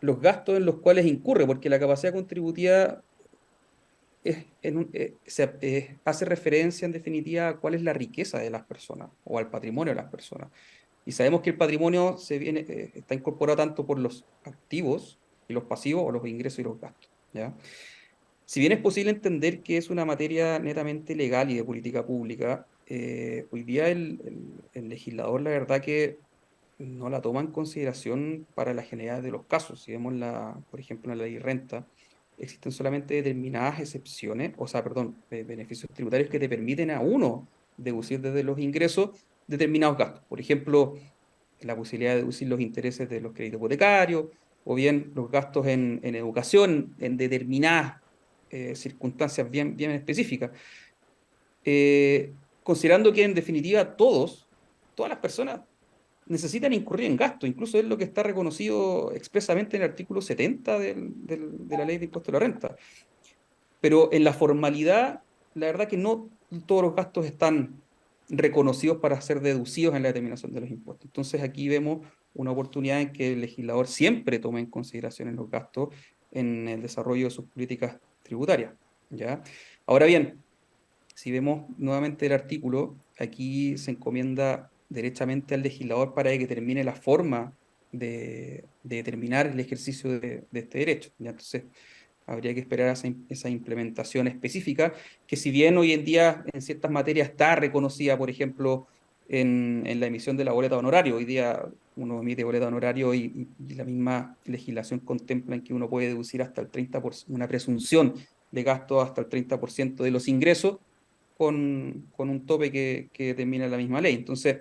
los gastos en los cuales incurre, porque la capacidad contributiva hace referencia en definitiva a cuál es la riqueza de las personas o al patrimonio de las personas. Y sabemos que el patrimonio está incorporado tanto por los activos y los pasivos o los ingresos y los gastos, ¿ya? Si bien es posible entender que es una materia netamente legal y de política pública, hoy día el legislador la verdad que no la toma en consideración para la generalidad de los casos. Si vemos, por ejemplo, en la ley de renta, existen solamente determinadas excepciones, o sea, perdón, beneficios tributarios que te permiten a uno deducir desde los ingresos determinados gastos. Por ejemplo, la posibilidad de deducir los intereses de los créditos hipotecarios, o bien los gastos en educación, en determinadas circunstancias bien específicas. Considerando que en definitiva todas las personas necesitan incurrir en gasto, incluso es lo que está reconocido expresamente en el artículo 70 de la Ley de Impuesto a la Renta. Pero en la formalidad, la verdad que no todos los gastos están reconocidos para ser deducidos en la determinación de los impuestos. Entonces aquí vemos una oportunidad en que el legislador siempre tome en consideración los gastos en el desarrollo de sus políticas tributarias, ¿ya? Ahora bien, si vemos nuevamente el artículo, aquí se encomienda derechamente al legislador para que determine la forma de determinar el ejercicio de este derecho, ¿ya? Entonces, habría que esperar esa implementación específica, que si bien hoy en día en ciertas materias está reconocida, por ejemplo, en la emisión de la boleta de honorario, hoy día uno emite boleta de honorario y la misma legislación contempla en que uno puede deducir hasta el 30%, una presunción de gasto hasta el 30% de los ingresos, con un tope que determina la misma ley. Entonces,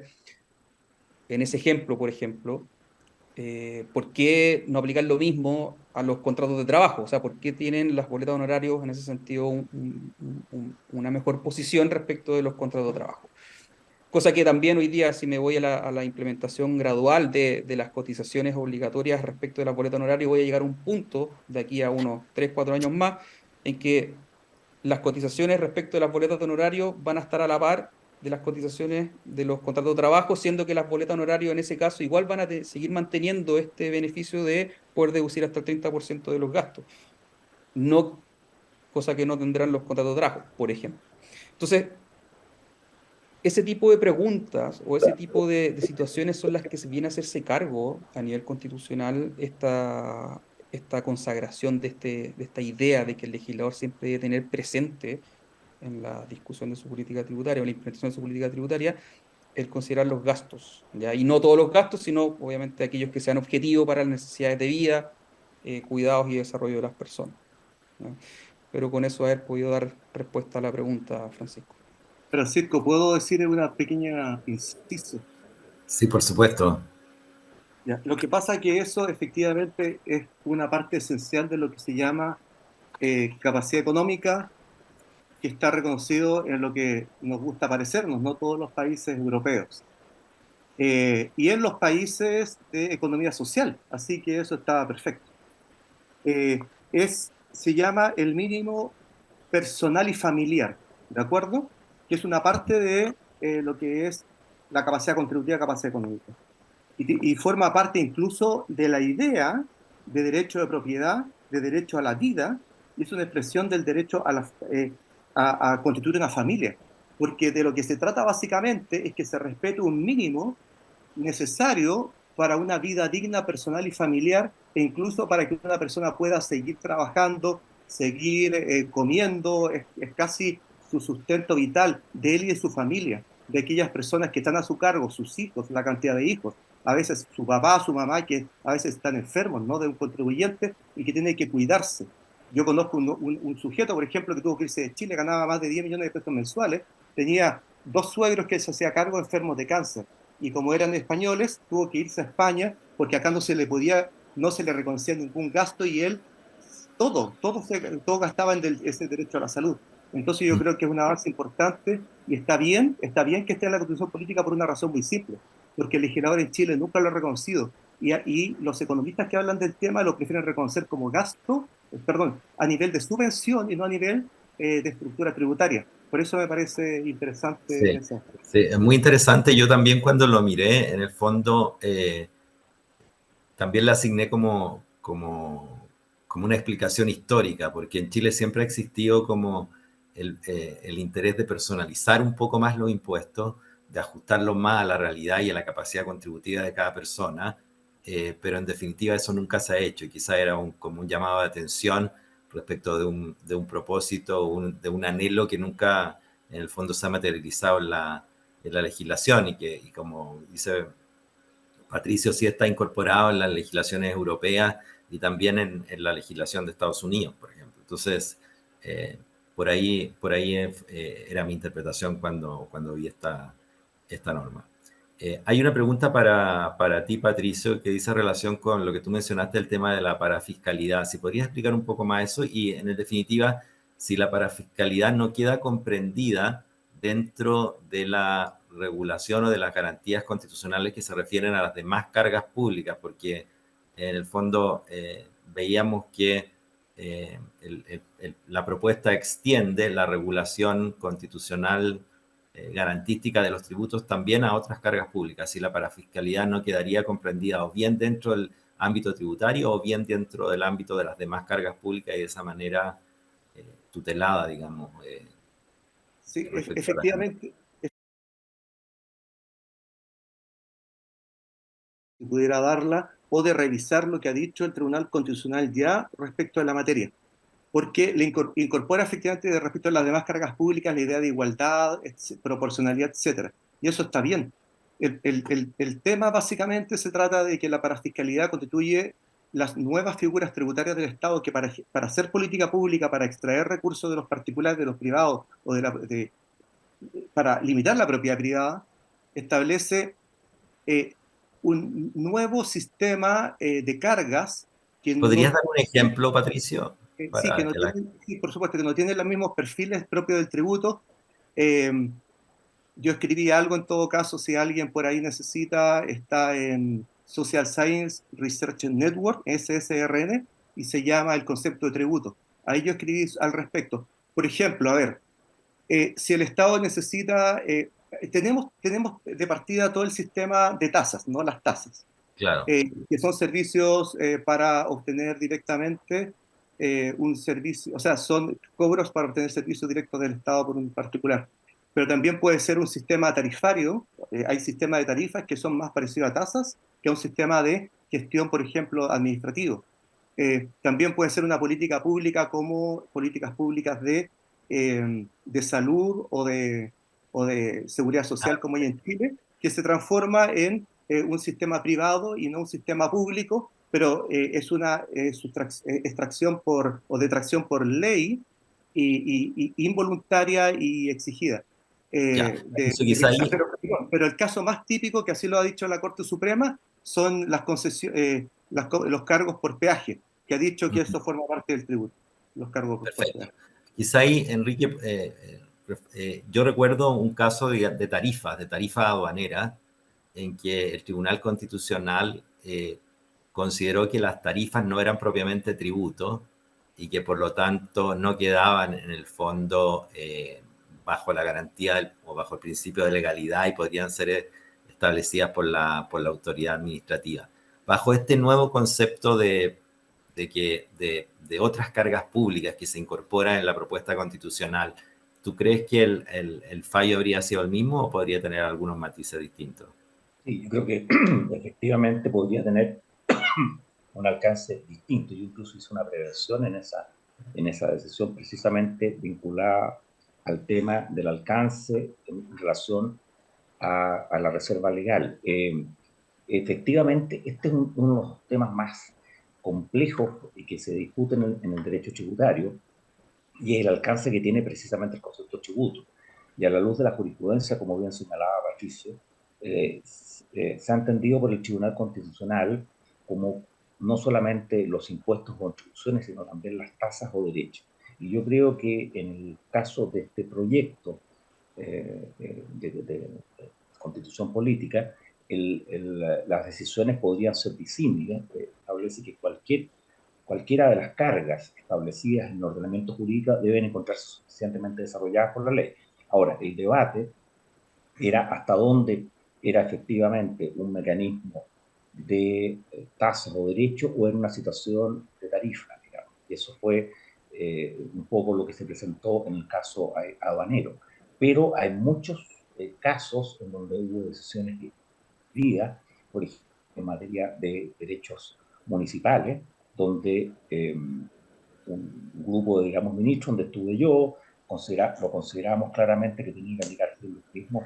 en ese ejemplo, por ejemplo, ¿por qué no aplicar lo mismo a los contratos de trabajo? O sea, ¿por qué tienen las boletas de honorarios en ese sentido una mejor posición respecto de los contratos de trabajo? Cosa que también hoy día, si me voy a la implementación gradual de las cotizaciones obligatorias respecto de las boletas de honorario, voy a llegar a un punto de aquí a unos 3, 4 años más en que las cotizaciones respecto de las boletas de honorario van a estar a la par de las cotizaciones de los contratos de trabajo, siendo que las boletas de honorario en ese caso igual van a seguir manteniendo este beneficio de poder deducir hasta el 30% de los gastos, no, cosa que no tendrán los contratos de trabajo, por ejemplo. Entonces, ese tipo de preguntas o ese tipo de situaciones son las que se viene a hacerse cargo a nivel constitucional esta consagración de esta idea de que el legislador siempre debe tener presente en la discusión de su política tributaria o la implementación de su política tributaria, el considerar los gastos, ¿ya? Y no todos los gastos, sino obviamente aquellos que sean objetivos para las necesidades de vida, cuidados y desarrollo de las personas, ¿ya? Pero con eso haber podido dar respuesta a la pregunta, Francisco. Francisco, ¿puedo decir una pequeña inciso? Sí, por supuesto. Ya, lo que pasa es que eso efectivamente es una parte esencial de lo que se llama capacidad económica, que está reconocido en lo que nos gusta parecernos, no todos los países europeos. Y en los países de economía social, así que eso estaba perfecto. Se llama el mínimo personal y familiar, ¿de acuerdo? Que es una parte de lo que es la capacidad contributiva, capacidad económica. Y forma parte incluso de la idea de derecho de propiedad, de derecho a la vida, y es una expresión del derecho a constituir una familia. Porque de lo que se trata básicamente es que se respete un mínimo necesario para una vida digna, personal y familiar, e incluso para que una persona pueda seguir trabajando, seguir comiendo, es casi su sustento vital de él y de su familia, de aquellas personas que están a su cargo, sus hijos, la cantidad de hijos, a veces su papá, su mamá, que a veces están enfermos, ¿no?, de un contribuyente y que tiene que cuidarse. Yo conozco un sujeto, por ejemplo, que tuvo que irse de Chile, ganaba más de 10 millones de pesos mensuales, tenía 2 suegros que se hacía cargo enfermos de cáncer, y como eran españoles, tuvo que irse a España porque acá no se le reconocía ningún gasto, y él todo gastaba en ese derecho a la salud. Entonces yo creo que es una base importante, y está bien que esté en la Constitución Política por una razón muy simple, porque el legislador en Chile nunca lo ha reconocido, y los economistas que hablan del tema lo prefieren reconocer como gasto, a nivel de subvención y no a nivel de estructura tributaria. Por eso me parece interesante. Sí, sí, es muy interesante. Yo también, cuando lo miré, en el fondo, también le asigné como una explicación histórica, porque en Chile siempre ha existido como el interés de personalizar un poco más los impuestos, de ajustarlos más a la realidad y a la capacidad contributiva de cada persona, pero en definitiva eso nunca se ha hecho, y quizá era como un llamado de atención respecto de un propósito, de un anhelo que nunca en el fondo se ha materializado en la legislación, y como dice Patricio, sí está incorporado en las legislaciones europeas y también en la legislación de Estados Unidos, por ejemplo. Entonces, por ahí era mi interpretación cuando vi esta norma. Hay una pregunta para ti, Patricio, que dice relación con lo que tú mencionaste, el tema de la parafiscalidad. Si podrías explicar un poco más eso, y en definitiva, si la parafiscalidad no queda comprendida dentro de la regulación o de las garantías constitucionales que se refieren a las demás cargas públicas, porque en el fondo veíamos que la propuesta extiende la regulación constitucional garantística de los tributos también a otras cargas públicas, y la parafiscalidad no quedaría comprendida o bien dentro del ámbito tributario o bien dentro del ámbito de las demás cargas públicas, y de esa manera tutelada, digamos. Sí, efectivamente, si pudiera darla o de revisar lo que ha dicho el Tribunal Constitucional ya respecto a la materia, porque le incorpora efectivamente respecto a las demás cargas públicas la idea de igualdad, proporcionalidad, etc. Y eso está bien. El tema básicamente se trata de que la parafiscalidad constituye las nuevas figuras tributarias del Estado que para hacer política pública, para extraer recursos de los particulares, de los privados, o para limitar la propiedad privada, establece un nuevo sistema de cargas que ¿Podrías no, dar un ejemplo, Patricio? sí, que no tienen, sí, por supuesto, que no tienen los mismos perfiles propios del tributo. Yo escribí algo en todo caso, si alguien por ahí necesita, está en Social Science Research Network, SSRN, y se llama El concepto de tributo. Ahí yo escribí al respecto. Por ejemplo, a ver, si el Estado necesita, tenemos de partida todo el sistema de tasas, ¿no? Las tasas, Claro. que son servicios para obtener directamente un servicio, o sea, son cobros para obtener servicios directos del Estado por un particular. Pero también puede ser un sistema tarifario, hay sistemas de tarifas que son más parecidos a tasas que a un sistema de gestión, por ejemplo, administrativo. También puede ser una política pública como políticas públicas de salud o de seguridad social como hay en Chile, que se transforma en un sistema privado y no un sistema público, pero es una extracción o detracción por ley y involuntaria y exigida. Pero el caso más típico, que así lo ha dicho la Corte Suprema, son las concesiones, los cargos por peaje, que ha dicho que eso forma parte del tributo, los cargos por peaje. Quizá ahí, Enrique, yo recuerdo un caso de tarifa aduanera, en que el Tribunal Constitucional consideró que las tarifas no eran propiamente tributo y que por lo tanto no quedaban en el fondo bajo la garantía o bajo el principio de legalidad y podrían ser establecidas por la autoridad administrativa. Bajo este nuevo concepto de otras cargas públicas que se incorporan en la propuesta constitucional, ¿tú crees que el fallo habría sido el mismo o podría tener algunos matices distintos? Sí, yo creo que efectivamente podría tener un alcance distinto. Yo incluso hice una prevención en esa decisión precisamente vinculada al tema del alcance en relación a la reserva legal. Efectivamente, este es uno de los temas más complejos y que se discuten en el derecho tributario, y es el alcance que tiene precisamente el concepto de tributo. Y a la luz de la jurisprudencia, como bien señalaba Patricio, se ha entendido por el Tribunal Constitucional como no solamente los impuestos o contribuciones, sino también las tasas o derechos. Y yo creo que en el caso de este proyecto de constitución política, las decisiones podrían ser disímiles. Establece que cualquiera de las cargas establecidas en el ordenamiento jurídico deben encontrarse suficientemente desarrolladas por la ley. Ahora, el debate era hasta dónde era efectivamente un mecanismo de tasas o derechos o en una situación de tarifa, digamos. Y eso fue un poco lo que se presentó en el caso aduanero. Pero hay muchos casos en donde hubo decisiones divididas, por ejemplo, en materia de derechos municipales, donde un grupo de, digamos, ministros, donde estuve yo, lo consideramos claramente que tenía que aplicarse los mismos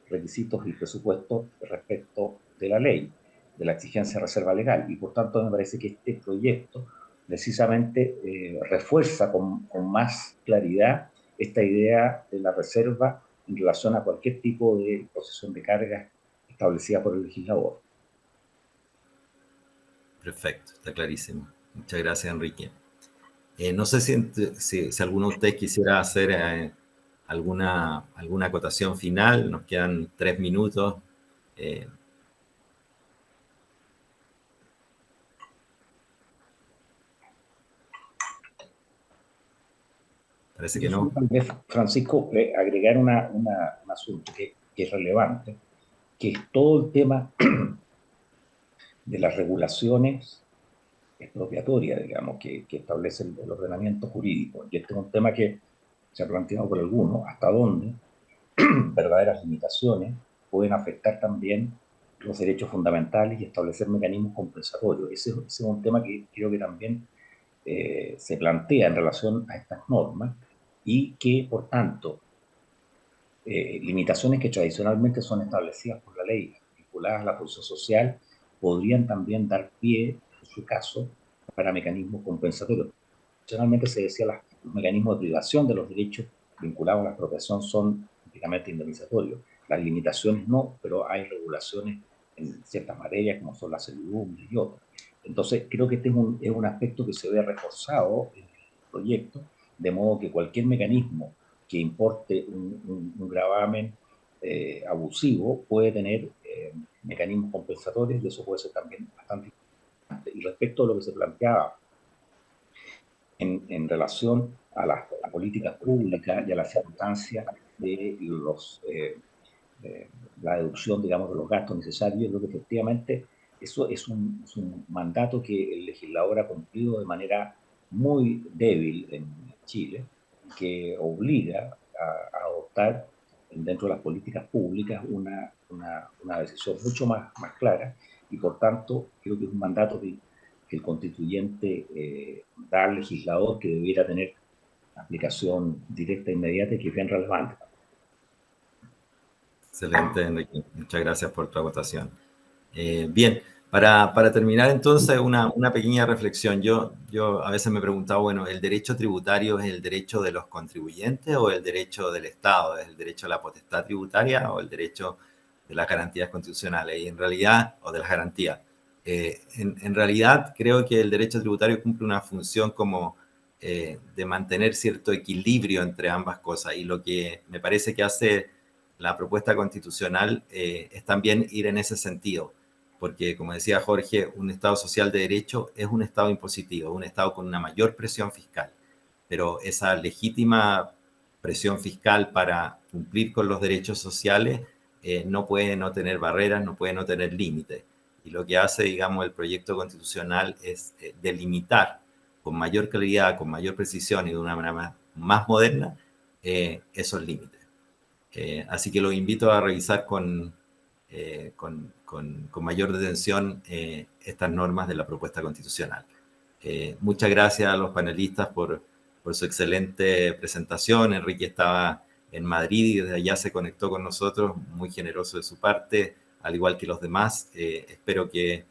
requisitos y presupuestos respecto de la ley, de la exigencia de reserva legal. Y por tanto me parece que este proyecto precisamente refuerza con más claridad esta idea de la reserva en relación a cualquier tipo de posesión de cargas establecida por el legislador. Perfecto, está clarísimo. Muchas gracias, Enrique. No sé si alguno de ustedes quisiera hacer alguna acotación final. Nos quedan 3 minutos. Parece que no. Tal vez, Francisco, agregar un asunto que es relevante, que es todo el tema de las regulaciones expropiatorias, digamos, que establecen el ordenamiento jurídico. Y este es un tema que se ha planteado por algunos, hasta dónde verdaderas limitaciones pueden afectar también los derechos fundamentales y establecer mecanismos compensatorios. Ese es un tema que creo que también se plantea en relación a estas normas y que, por tanto, limitaciones que tradicionalmente son establecidas por la ley vinculadas a la función social podrían también dar pie, en su caso, para mecanismos compensatorios. Tradicionalmente se decía los mecanismos de privación de los derechos vinculados a la expropiación son típicamente indemnizatorios. Las limitaciones no, pero hay regulaciones en ciertas materias como son la servidumbre y otras. Entonces, creo que este es un aspecto que se ve reforzado en el proyecto, de modo que cualquier mecanismo que importe un gravamen abusivo puede tener mecanismos compensatorios y eso puede ser también bastante importante. Y respecto a lo que se planteaba en relación a las políticas públicas y a las circunstancias de la deducción, digamos, de los gastos necesarios, lo que efectivamente eso es un mandato que el legislador ha cumplido de manera muy débil en Chile, que obliga a adoptar dentro de las políticas públicas una decisión mucho más clara y por tanto creo que es un mandato que el constituyente da al legislador que debiera tener aplicación directa e inmediata y que es bien relevante. Excelente, Enrique. Muchas gracias por tu acotación. Bien, para terminar entonces una pequeña reflexión. Yo a veces me preguntaba, bueno, ¿el derecho tributario es el derecho de los contribuyentes o el derecho del Estado? ¿Es el derecho a la potestad tributaria o el derecho de las garantías constitucionales? Y en realidad, o de las garantías. En realidad creo que el derecho tributario cumple una función como de mantener cierto equilibrio entre ambas cosas. Y lo que me parece que hace la propuesta constitucional es también ir en ese sentido, porque como decía Jorge, un Estado social de derecho es un Estado impositivo, un Estado con una mayor presión fiscal, pero esa legítima presión fiscal para cumplir con los derechos sociales no puede no tener barreras, no puede no tener límites. Y lo que hace, digamos, el proyecto constitucional es delimitar con mayor claridad, con mayor precisión y de una manera más moderna esos límites. Así que los invito a revisar con mayor detención estas normas de la propuesta constitucional. Muchas gracias a los panelistas por su excelente presentación. Enrique estaba en Madrid y desde allá se conectó con nosotros, muy generoso de su parte, al igual que los demás. Espero que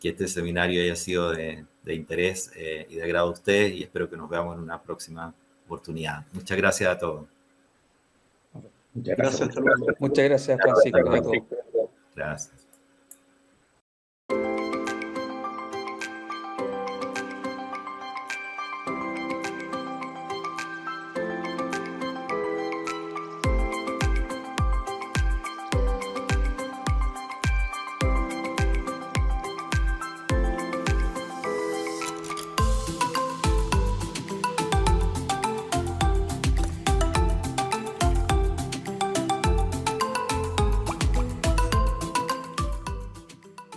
este seminario haya sido de interés y de agrado a ustedes y espero que nos veamos en una próxima oportunidad. Muchas gracias a todos. Muchas gracias, Francisco. Gracias.